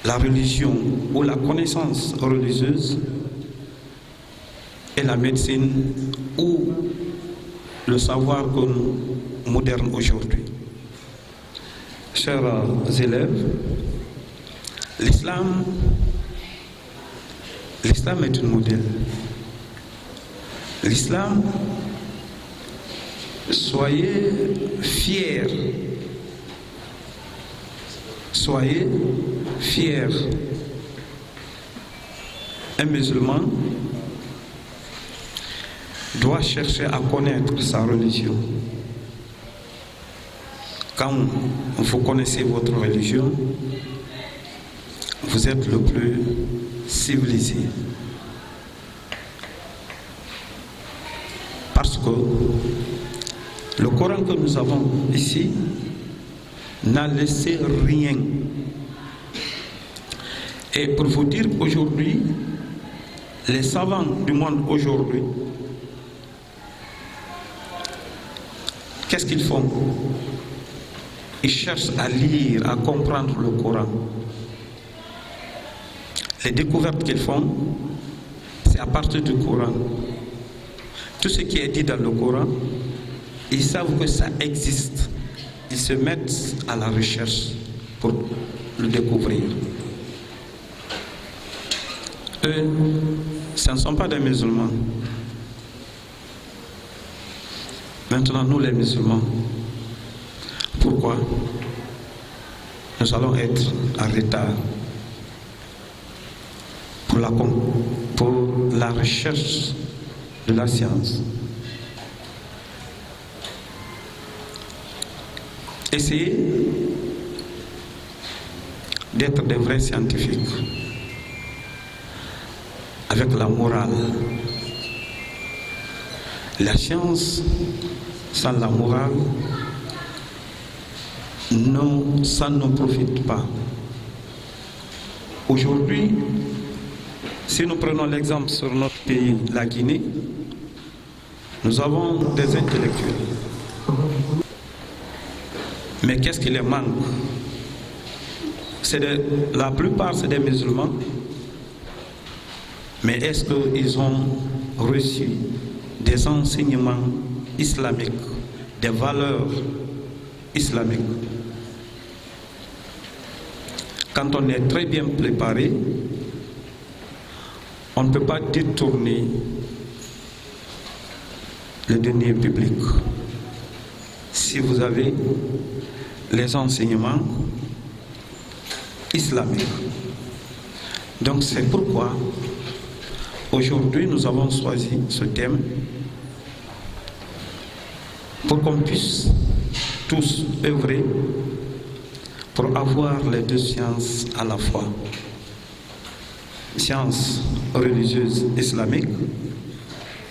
la religion ou la connaissance religieuse et la médecine ou le savoir moderne aujourd'hui. Chers élèves, l'islam est un modèle. L'islam, soyez fiers. Soyez fiers. Un musulman doit chercher à connaître sa religion. Quand vous connaissez votre religion, vous êtes le plus civilisé. Parce que le Coran que nous avons ici n'a laissé rien. Et pour vous dire qu'aujourd'hui, les savants du monde aujourd'hui, qu'est-ce qu'ils font? Ils cherchent à lire, à comprendre le Coran. Les découvertes qu'ils font, c'est à partir du Coran. Tout ce qui est dit dans le Coran, ils savent que ça existe. Ils se mettent à la recherche pour le découvrir. Eux, ce ne sont pas des musulmans. Maintenant, nous les musulmans, pourquoi nous allons être en retard pour la recherche de la science? Essayez d'être des vrais scientifiques avec la morale. La science sans la morale, non, ça ne profite pas. Aujourd'hui, si nous prenons l'exemple sur notre pays, la Guinée, nous avons des intellectuels. Mais qu'est-ce qui les manque? La plupart, c'est des musulmans. Mais est-ce qu'ils ont reçu des enseignements islamiques, des valeurs islamiques? Quand on est très bien préparé, on ne peut pas détourner le denier public. Si vous avez les enseignements islamiques. Donc c'est pourquoi aujourd'hui nous avons choisi ce thème pour qu'on puisse tous œuvrer pour avoir les deux sciences à la fois. Sciences religieuses islamiques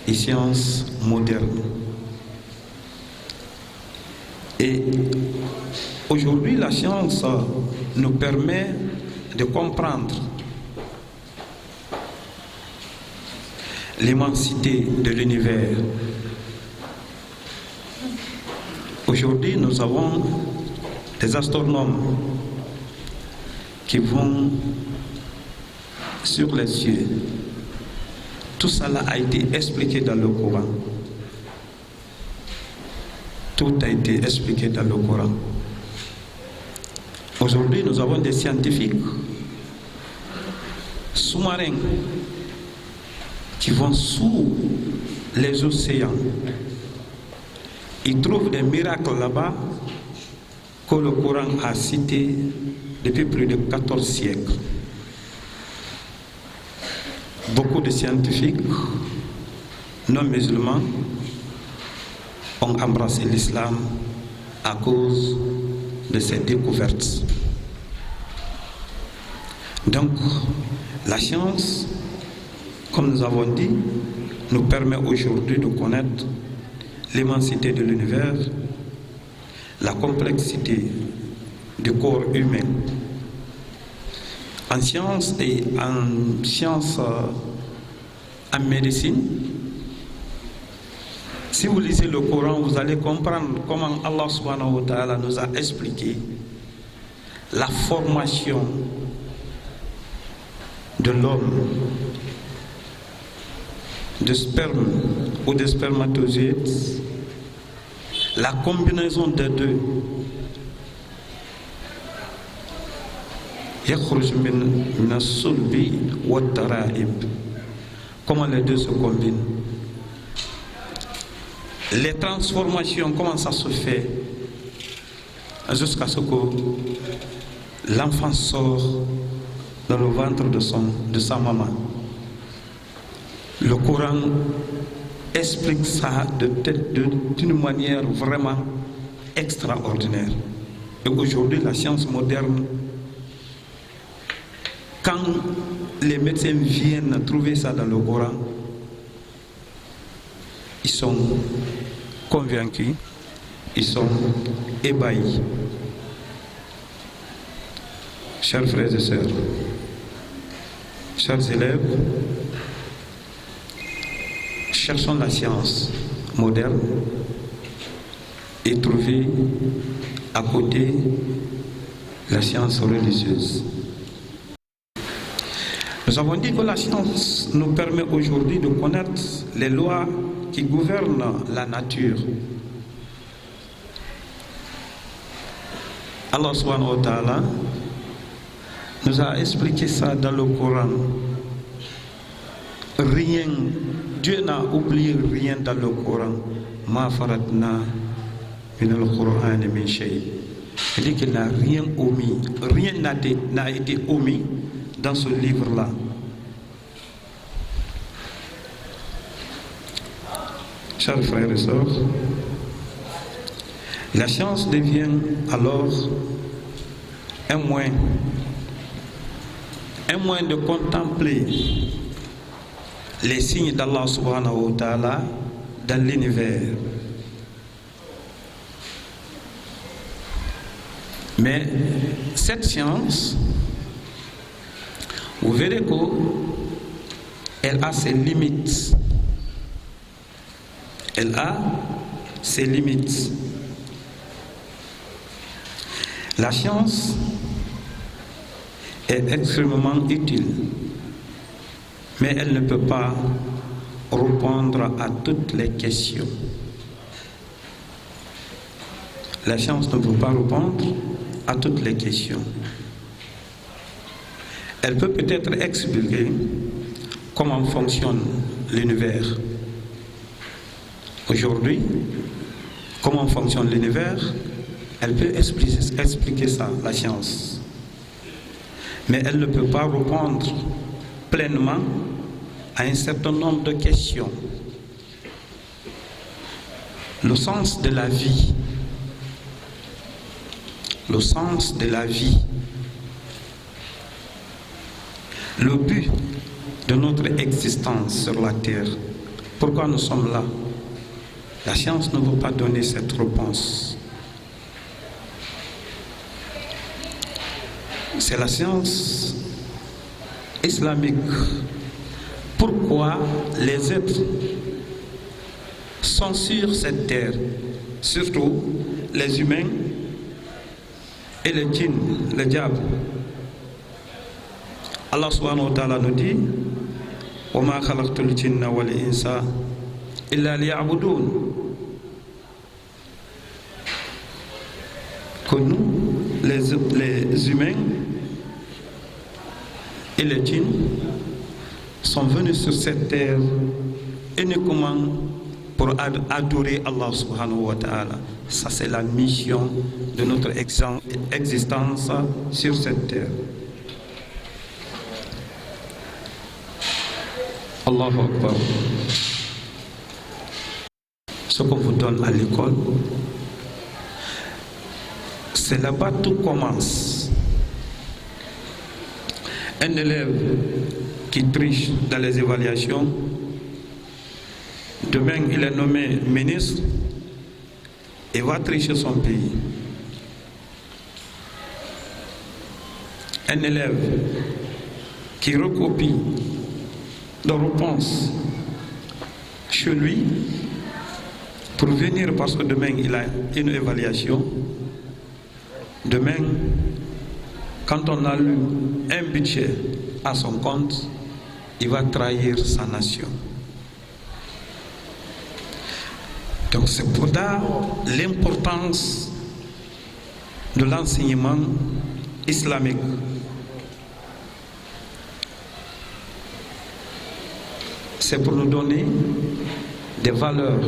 et sciences modernes. Et aujourd'hui, la science nous permet de comprendre l'immensité de l'univers. Aujourd'hui, nous avons des astronomes qui vont sur les cieux. Tout cela a été expliqué dans le Coran. Tout a été expliqué dans le Coran. Aujourd'hui, nous avons des scientifiques sous-marins qui vont sous les océans. Ils trouvent des miracles là-bas que le Coran a cités depuis plus de 14 siècles. Beaucoup de scientifiques non musulmans ont embrassé l'islam à cause de ces découvertes. Donc, la science, comme nous avons dit, nous permet aujourd'hui de connaître l'immensité de l'univers, la complexité du corps humain. En science et en médecine, Si vous lisez le Coran, vous allez comprendre comment Allah subhanahu wa ta'ala nous a expliqué la formation de l'homme, de sperme ou de spermatozoïdes, la combinaison des deux. Comment les deux se combinent. Les transformations, comment ça se fait jusqu'à ce que l'enfant sort dans le ventre de sa maman. Le Coran explique ça d'une manière vraiment extraordinaire. Et aujourd'hui, la science moderne, quand les médecins viennent trouver ça dans le Coran, ils sont convaincus, ils sont ébahis. Chers frères et sœurs, chers élèves, cherchons la science moderne et trouvez à côté la science religieuse. Nous avons dit que la science nous permet aujourd'hui de connaître les lois qui gouvernent la nature. Allah subhanahu wa ta'ala nous a expliqué ça dans le Coran. Rien, Dieu n'a oublié rien dans le Coran. Ma faratna min al-Qur'an min shay. Il dit qu'il n'a rien omis. Rien n'a été omis dans ce livre-là. Chers frères et sœurs, la science devient alors un moyen de contempler les signes d'Allah subhanahu wa ta'ala dans l'univers. Mais cette science, vous verrez qu'elle a ses limites. Elle a ses limites. La science est extrêmement utile, mais elle ne peut pas répondre à toutes les questions. La science ne peut pas répondre à toutes les questions. Elle peut peut-être expliquer comment fonctionne l'univers. Aujourd'hui, comment fonctionne l'univers, elle peut expliquer ça, la science. Mais elle ne peut pas répondre pleinement à un certain nombre de questions. Le sens de la vie. Le sens de la vie. Le but de notre existence sur la terre. Pourquoi nous sommes là? La science ne veut pas donner cette réponse. C'est la science islamique. Pourquoi les êtres sont sur cette terre, surtout les humains et les djinns, les diables. Allah subhanahu wa ta'ala nous dit wa ma khalaqtul jinna wal insa illa liya'budun. Que nous, les humains et les djinns, sont venus sur cette terre uniquement pour adorer Allah subhanahu wa ta'ala. Ça, c'est la mission de notre existence sur cette terre. Allahu Akbar. Ce qu'on vous donne à l'école, c'est là-bas tout commence. Un élève qui triche dans les évaluations, demain il est nommé ministre et va tricher son pays. Un élève qui recopie de réponses chez lui, pour venir, parce que demain il a une évaluation. Demain, quand on a eu un budget à son compte, il va trahir sa nation. Donc c'est pour ça l'importance de l'enseignement islamique. C'est pour nous donner des valeurs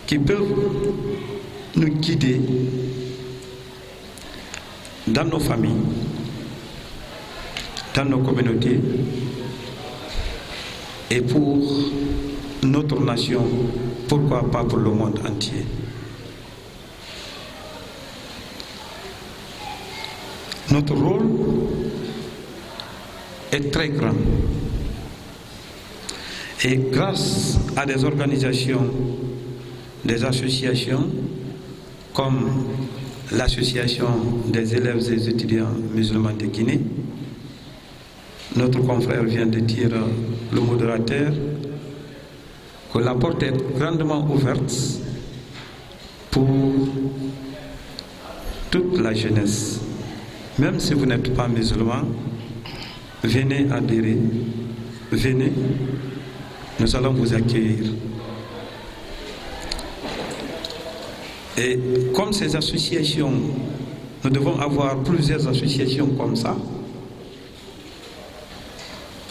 qui peuvent nous guider dans nos familles, dans nos communautés et pour notre nation, pourquoi pas pour le monde entier. Notre rôle est très grand. Et grâce à des organisations, des associations comme l'association des élèves et des étudiants musulmans de Guinée, notre confrère vient de dire, le modérateur, que la porte est grandement ouverte pour toute la jeunesse. Même si vous n'êtes pas musulman, venez adhérer, venez, nous allons vous accueillir. Et comme ces associations, nous devons avoir plusieurs associations comme ça.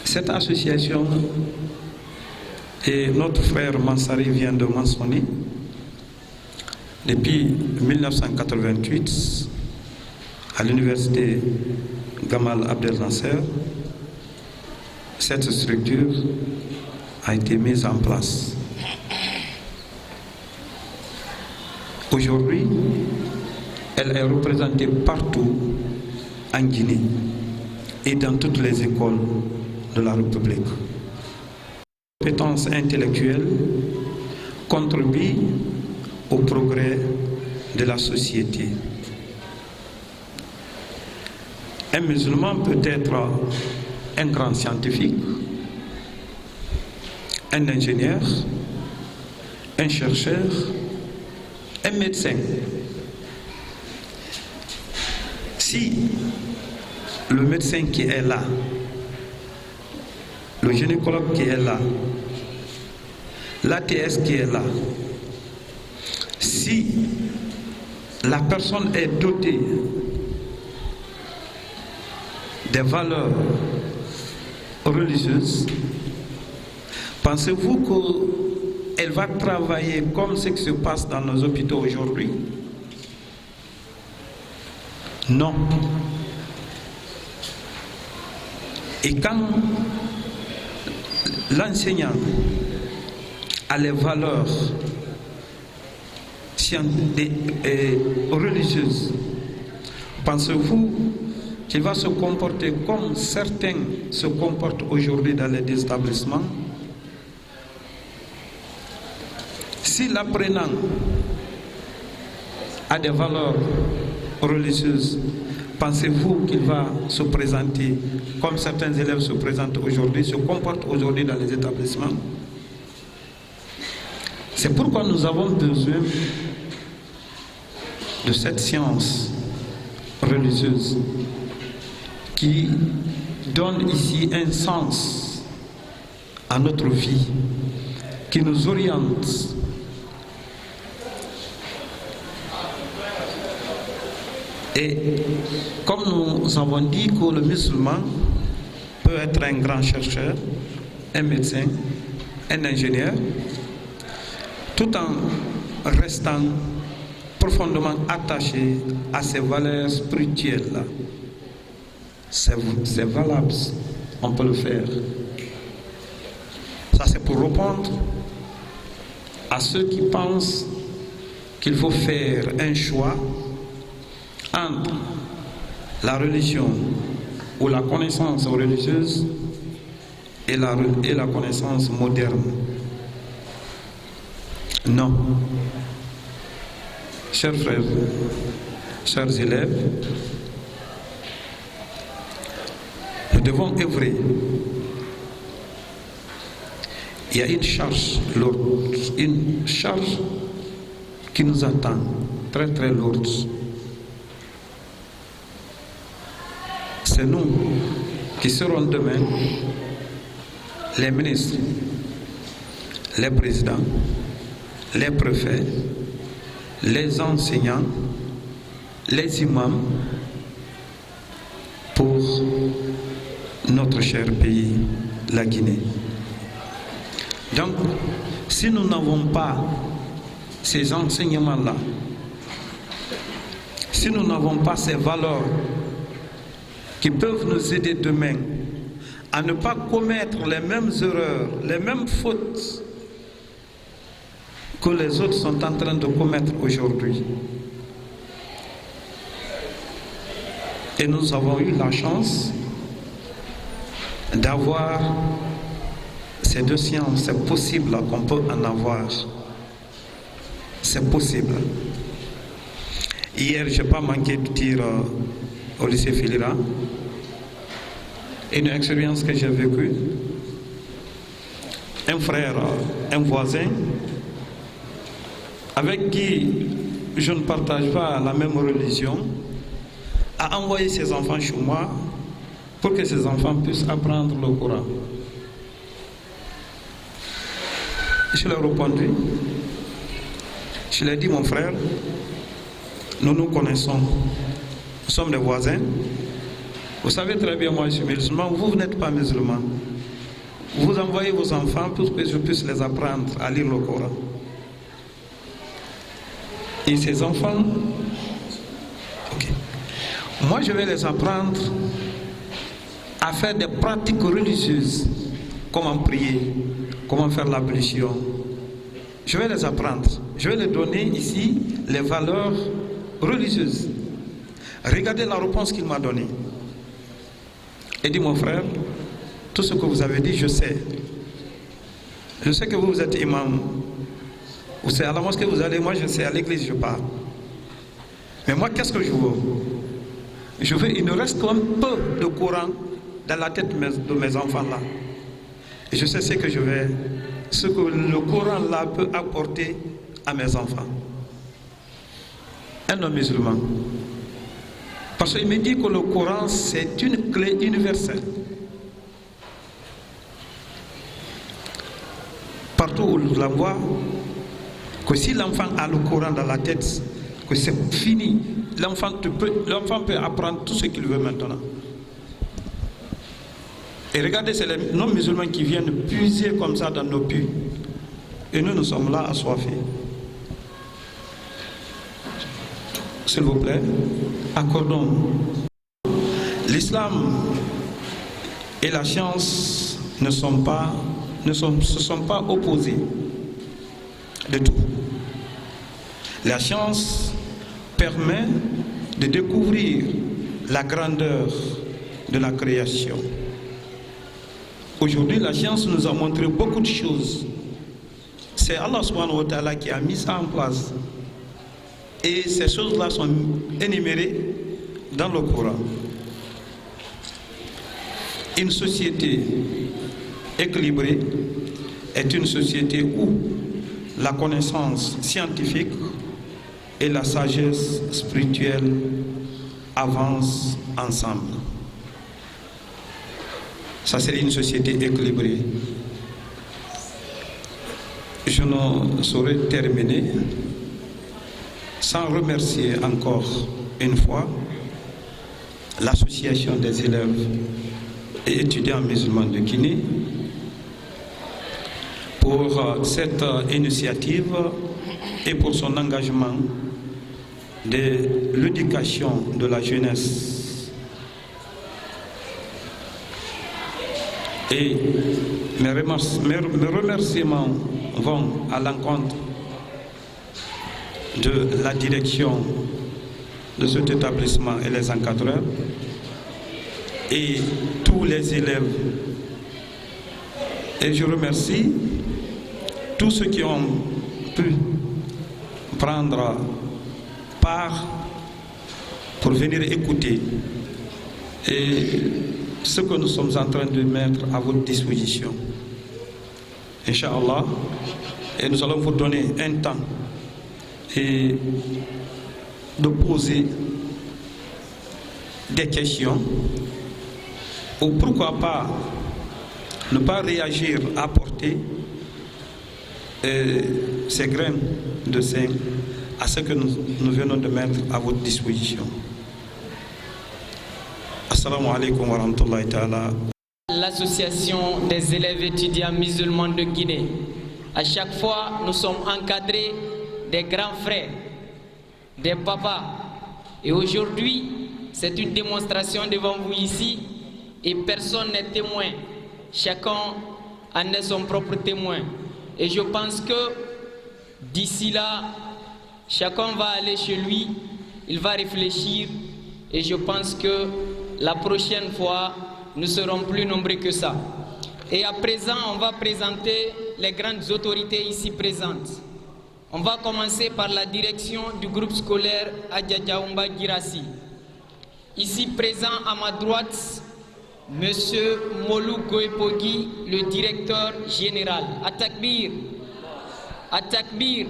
Cette association, et notre frère Mansari vient de mentionner, depuis 1988, à l'université Gamal Abdel Nasser, cette structure a été mise en place. Aujourd'hui, elle est représentée partout en Guinée et dans toutes les écoles de la République. Les compétences intellectuelles contribuent au progrès de la société. Un musulman peut être un grand scientifique, un ingénieur, un chercheur, un médecin. Si le médecin qui est là, le gynécologue qui est là, l'ATS qui est là, si la personne est dotée des valeurs religieuses, pensez-vous qu'elle va travailler comme ce qui se passe dans nos hôpitaux aujourd'hui? Non. Et quand l'enseignant a les valeurs religieuses, pensez-vous qu'il va se comporter comme certains se comportent aujourd'hui dans les établissements? Si l'apprenant a des valeurs religieuses, pensez-vous qu'il va se présenter comme certains élèves se présentent aujourd'hui, se comportent aujourd'hui dans les établissements? C'est pourquoi nous avons besoin de cette science religieuse qui donne ici un sens à notre vie, qui nous oriente. Et comme nous avons dit que le musulman peut être un grand chercheur, un médecin, un ingénieur, tout en restant profondément attaché à ces valeurs spirituelles-là. C'est valable, on peut le faire. Ça, c'est pour répondre à ceux qui pensent qu'il faut faire un choix entre la religion ou la connaissance religieuse et la connaissance moderne. Non. Chers frères, chers élèves, nous devons œuvrer il y a une charge lourde, une charge qui nous attend, très très lourde. C'est nous qui serons demain les ministres, les présidents, les préfets, les enseignants, les imams pour notre cher pays, la Guinée. Donc, si nous n'avons pas ces enseignements-là, si nous n'avons pas ces valeurs qui peuvent nous aider demain à ne pas commettre les mêmes erreurs, les mêmes fautes que les autres sont en train de commettre aujourd'hui. Et nous avons eu la chance d'avoir ces deux sciences. C'est possible qu'on peut en avoir. C'est possible. Hier, je n'ai pas manqué de dire au lycée Filira une expérience que j'ai vécue. Un frère, un voisin, avec qui je ne partage pas la même religion, a envoyé ses enfants chez moi pour que ses enfants puissent apprendre le Coran. Je leur ai répondu, je lui ai dit, mon frère, nous nous connaissons, nous sommes des voisins. Vous savez très bien, moi je suis musulman, vous n'êtes pas musulman. Vous envoyez vos enfants pour que je puisse les apprendre à lire le Coran. Et ces enfants, ok, moi je vais les apprendre à faire des pratiques religieuses, comment prier, comment faire l'ablution. Je vais les apprendre, je vais les donner ici les valeurs religieuses. Regardez la réponse qu'il m'a donnée. Il dit, mon frère, tout ce que vous avez dit, je sais. Je sais que vous êtes imam. Vous savez, à la mosquée vous allez, moi je sais, à l'église je pars. Mais moi, qu'est-ce que je veux? Je veux, il me reste un peu de Coran dans la tête de mes enfants là. Et je sais ce que je vais, ce que le Coran là peut apporter à mes enfants. Un homme musulman. Parce qu'il me dit que le Coran c'est une clé universelle. Partout où je la vois, que si l'enfant a le Coran dans la tête, que c'est fini, l'enfant peut apprendre tout ce qu'il veut maintenant. Et regardez, c'est les non-musulmans qui viennent puiser comme ça dans nos puits. Et nous sommes là assoiffés. S'il vous plaît, accordons. L'islam et la science ne se sont pas opposés de tout. La science permet de découvrir la grandeur de la création. Aujourd'hui, la science nous a montré beaucoup de choses. C'est Allah subhanahu wa ta'ala qui a mis ça en place. Et ces choses-là sont énumérées dans le Coran. Une société équilibrée est une société où la connaissance scientifique et la sagesse spirituelle avancent ensemble. Ça, c'est une société équilibrée. Je ne saurais terminer sans remercier encore une fois l'association des élèves et étudiants musulmans de Guinée pour cette initiative et pour son engagement de l'éducation de la jeunesse. Et mes remerciements vont à l'encontre de la direction de cet établissement et les encadreurs et tous les élèves. Et je remercie tous ceux qui ont pu prendre part pour venir écouter et ce que nous sommes en train de mettre à votre disposition. Inch'Allah, et nous allons vous donner un temps et de poser des questions, ou pourquoi pas ne pas réagir, apporter ces graines de sel à ce que nous venons de mettre à votre disposition. Assalamu alaikum wa rahmatullahi ta'ala. L'association des élèves étudiants musulmans de Guinée. À chaque fois, nous sommes encadrés des grands frères, des papas. Et aujourd'hui, c'est une démonstration devant vous ici et personne n'est témoin. Chacun en est son propre témoin. Et je pense que d'ici là, chacun va aller chez lui, il va réfléchir et je pense que la prochaine fois, nous serons plus nombreux que ça. Et à présent, on va présenter les grandes autorités ici présentes. On va commencer par la direction du groupe scolaire Adjadjaoumba Girassi. Ici présent à ma droite, Monsieur Molou Goepogi, le directeur général. Atakbir. Atakbir.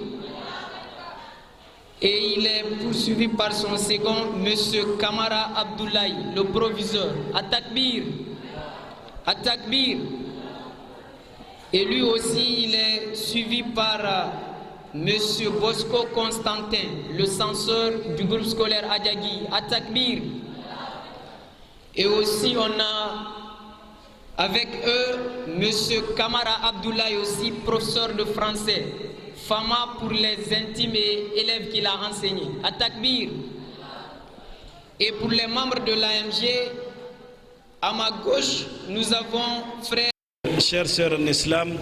Et il est poursuivi par son second, Monsieur Kamara Abdoulaye, le proviseur. Atakbir. Atakbir. Et lui aussi, il est suivi par Monsieur Bosco Constantin, le censeur du groupe scolaire Adjagi. Atakbir. Et aussi, on a avec eux Monsieur Kamara Abdoulaye, aussi professeur de français. Fama pour les intimes et élèves qu'il a enseignés. À Takbir. Et pour les membres de l'AMG, à ma gauche, nous avons frère. Chers sœurs en islam,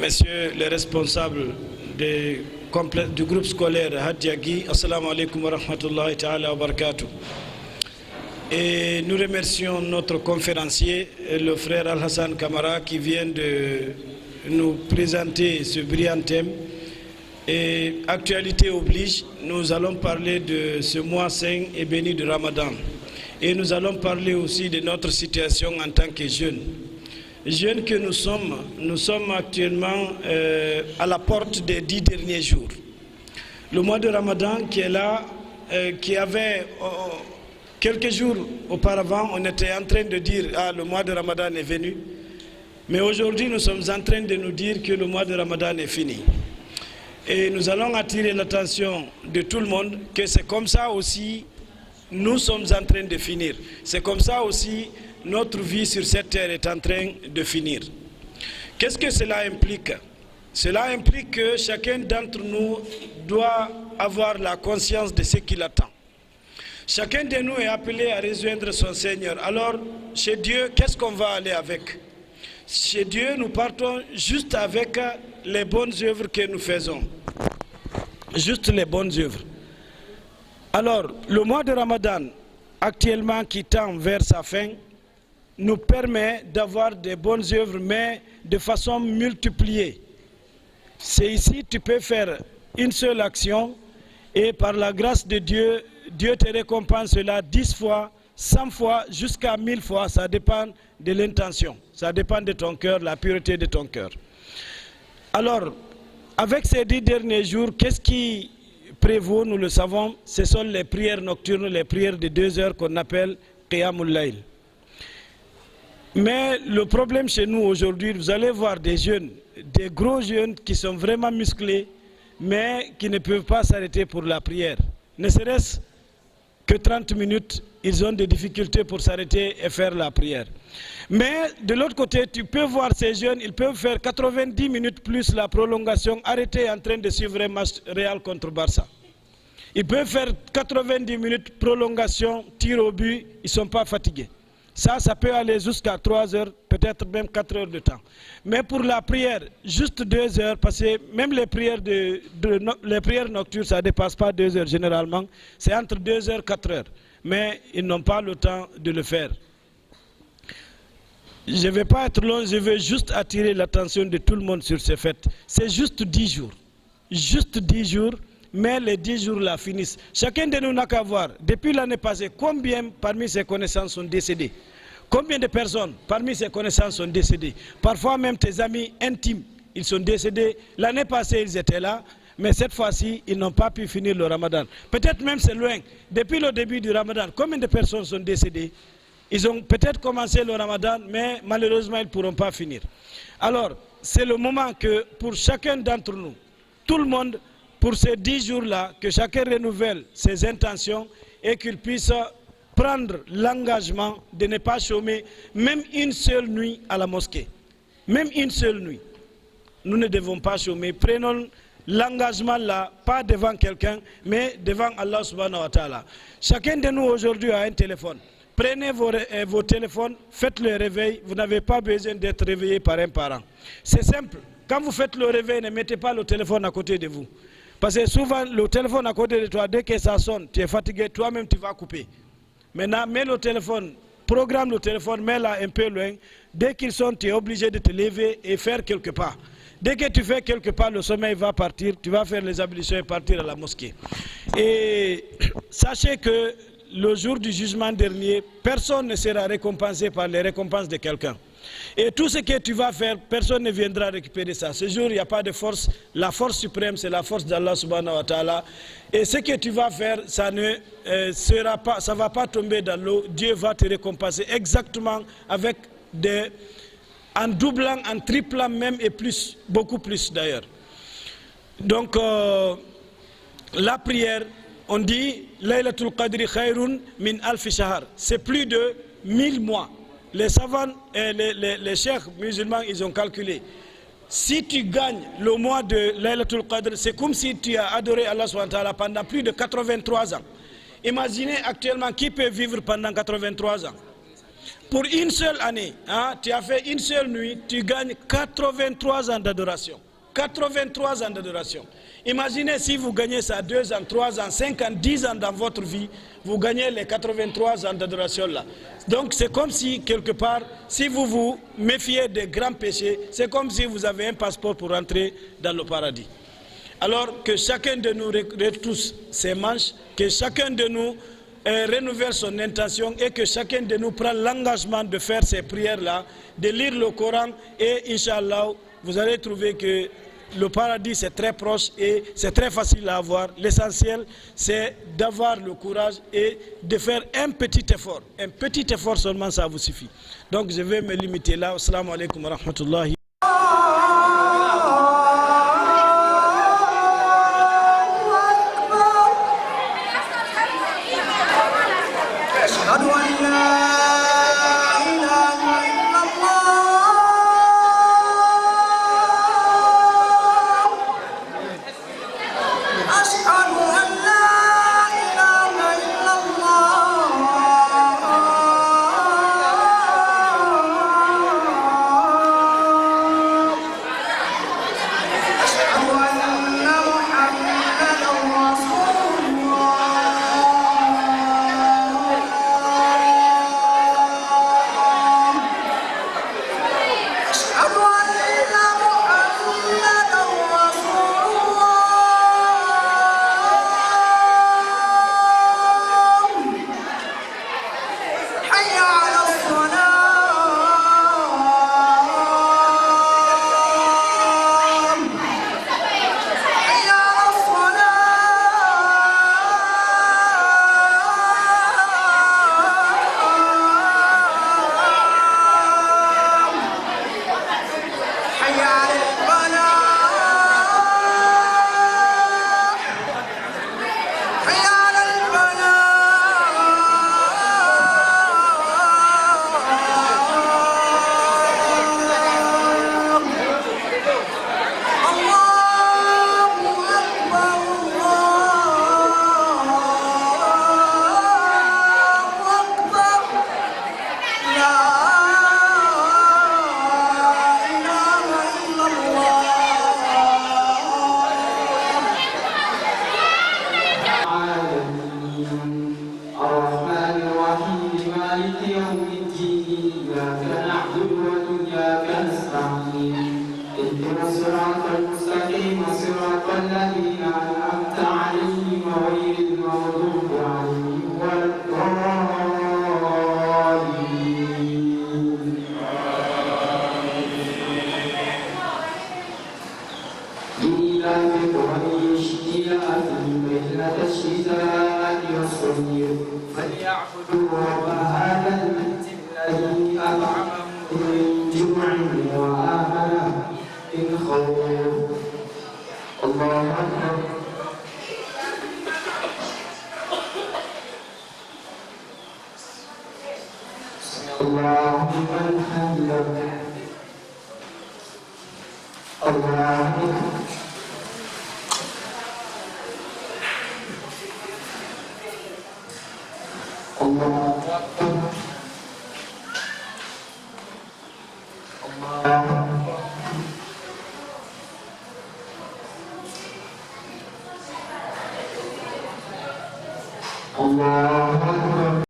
messieurs les responsables du groupe scolaire Hadjagi, assalamu alaikum wa rahmatullahi ta'ala wa barakatuh. Et nous remercions notre conférencier, le frère Al-Hassan Kamara, qui vient de nous présenter ce brillant thème. Et actualité oblige, nous allons parler de ce mois saint et béni de Ramadan. Et nous allons parler aussi de notre situation en tant que jeunes. Jeunes que nous sommes actuellement à la porte des 10 derniers jours. Le mois de Ramadan qui est là, qui avait quelques jours auparavant, on était en train de dire « Ah, le mois de Ramadan est venu ». Mais aujourd'hui, nous sommes en train de nous dire que le mois de Ramadan est fini. Et nous allons attirer l'attention de tout le monde que c'est comme ça aussi, nous sommes en train de finir. C'est comme ça aussi, notre vie sur cette terre est en train de finir. Qu'est-ce que cela implique? Cela implique que chacun d'entre nous doit avoir la conscience de ce qu'il attend. Chacun de nous est appelé à rejoindre son Seigneur. Alors, chez Dieu, qu'est-ce qu'on va aller avec? Chez Dieu, nous partons juste avec les bonnes œuvres que nous faisons. Juste les bonnes œuvres. Alors, le mois de Ramadan, actuellement qui tend vers sa fin, nous permet d'avoir des bonnes œuvres, mais de façon multipliée. C'est ici, tu peux faire une seule action, et par la grâce de Dieu, Dieu te récompense cela 10 fois, 100 fois, jusqu'à 1000 fois. Ça dépend de l'intention. Ça dépend de ton cœur, la pureté de ton cœur. Alors, avec ces 10 derniers jours, qu'est-ce qui prévaut? Nous le savons, ce sont les prières nocturnes, les prières de 2 heures qu'on appelle Qiyamul Layl. Mais le problème chez nous aujourd'hui, vous allez voir des jeunes, des gros jeunes qui sont vraiment musclés, mais qui ne peuvent pas s'arrêter pour la prière. Ne serait-ce que 30 minutes, ils ont des difficultés pour s'arrêter et faire la prière. Mais de l'autre côté, tu peux voir ces jeunes, ils peuvent faire 90 minutes plus la prolongation, arrêtés en train de suivre un match Real contre Barça. Ils peuvent faire 90 minutes prolongation, tir au but, ils ne sont pas fatigués. Ça peut aller jusqu'à 3 heures, peut-être même 4 heures de temps. Mais pour la prière, juste 2 heures, parce que même les prières, les prières nocturnes, ça ne dépasse pas 2 heures généralement. C'est entre 2 heures et 4 heures. Mais ils n'ont pas le temps de le faire. Je ne vais pas être long, je vais juste attirer l'attention de tout le monde sur ces fêtes. C'est juste 10 jours. Juste 10 jours, mais les 10 jours là finissent. Chacun de nous n'a qu'à voir, depuis l'année passée, combien parmi ses connaissances sont décédés? Combien de personnes parmi ces connaissances sont décédées? Parfois même tes amis intimes, ils sont décédés. L'année passée, ils étaient là, mais cette fois-ci, ils n'ont pas pu finir le ramadan. Peut-être même c'est loin. Depuis le début du ramadan, combien de personnes sont décédées? Ils ont peut-être commencé le ramadan, mais malheureusement, ils ne pourront pas finir. Alors, c'est le moment que pour chacun d'entre nous, tout le monde, pour ces 10 jours-là, que chacun renouvelle ses intentions et qu'il puisse prendre l'engagement de ne pas chômer même une seule nuit à la mosquée. Même une seule nuit. Nous ne devons pas chômer. Prenons l'engagement là, pas devant quelqu'un, mais devant Allah subhanahu wa ta'ala. Chacun de nous aujourd'hui a un téléphone. Prenez vos téléphones, faites le réveil. Vous n'avez pas besoin d'être réveillé par un parent. C'est simple. Quand vous faites le réveil, ne mettez pas le téléphone à côté de vous. Parce que souvent, le téléphone à côté de toi, dès que ça sonne, tu es fatigué, toi-même tu vas couper. Maintenant, mets le téléphone, programme le téléphone, mets-la un peu loin. Dès qu'il sonne, tu es obligé de te lever et faire quelque part. Dès que tu fais quelque part, le sommeil va partir, tu vas faire les ablutions et partir à la mosquée. Et sachez que le jour du jugement dernier, personne ne sera récompensé par les récompenses de quelqu'un. Et tout ce que tu vas faire, personne ne viendra récupérer ça. Ce jour, il n'y a pas de force. La force suprême, c'est la force d'Allah subhanahu wa ta'ala. Et ce que tu vas faire, ça ne va pas tomber dans l'eau. Dieu va te récompenser exactement avec en doublant, en triplant même et plus, beaucoup plus d'ailleurs. Donc, la prière, on dit Laylatul Qadri khayrun min alfi shahar. C'est plus de 1000 mois. Les savants et les cheikhs musulmans, ils ont calculé. Si tu gagnes le mois de Laylatul Qadr, c'est comme si tu as adoré Allah subhanahu wa ta'ala pendant plus de 83 ans. Imaginez actuellement qui peut vivre pendant 83 ans. Pour une seule année, hein, tu as fait une seule nuit, tu gagnes 83 ans d'adoration. 83 ans d'adoration. Imaginez si vous gagnez ça 2 ans, 3 ans, 5 ans, 10 ans dans votre vie, vous gagnez les 83 ans d'adoration là. Donc c'est comme si quelque part, si vous vous méfiez des grands péchés, c'est comme si vous avez un passeport pour entrer dans le paradis. Alors que chacun de nous retrousse ses manches, que chacun de nous renouvelle son intention et que chacun de nous prend l'engagement de faire ces prières-là, de lire le Coran et Inch'Allah, vous allez trouver que le paradis c'est très proche et c'est très facile à avoir. L'essentiel c'est d'avoir le courage et de faire un petit effort. Un petit effort seulement, ça vous suffit. Donc je vais me limiter là. Assalamu alaikum wa rahmatullahi. المغضوب عليهم ولا الضالين فليعبدوا رب هذا البيت الذي أطعمهم من جوع وآمنهم من خوف. الله أكبر. الله لمن حمده. الله الله أكبر. الله أكبر.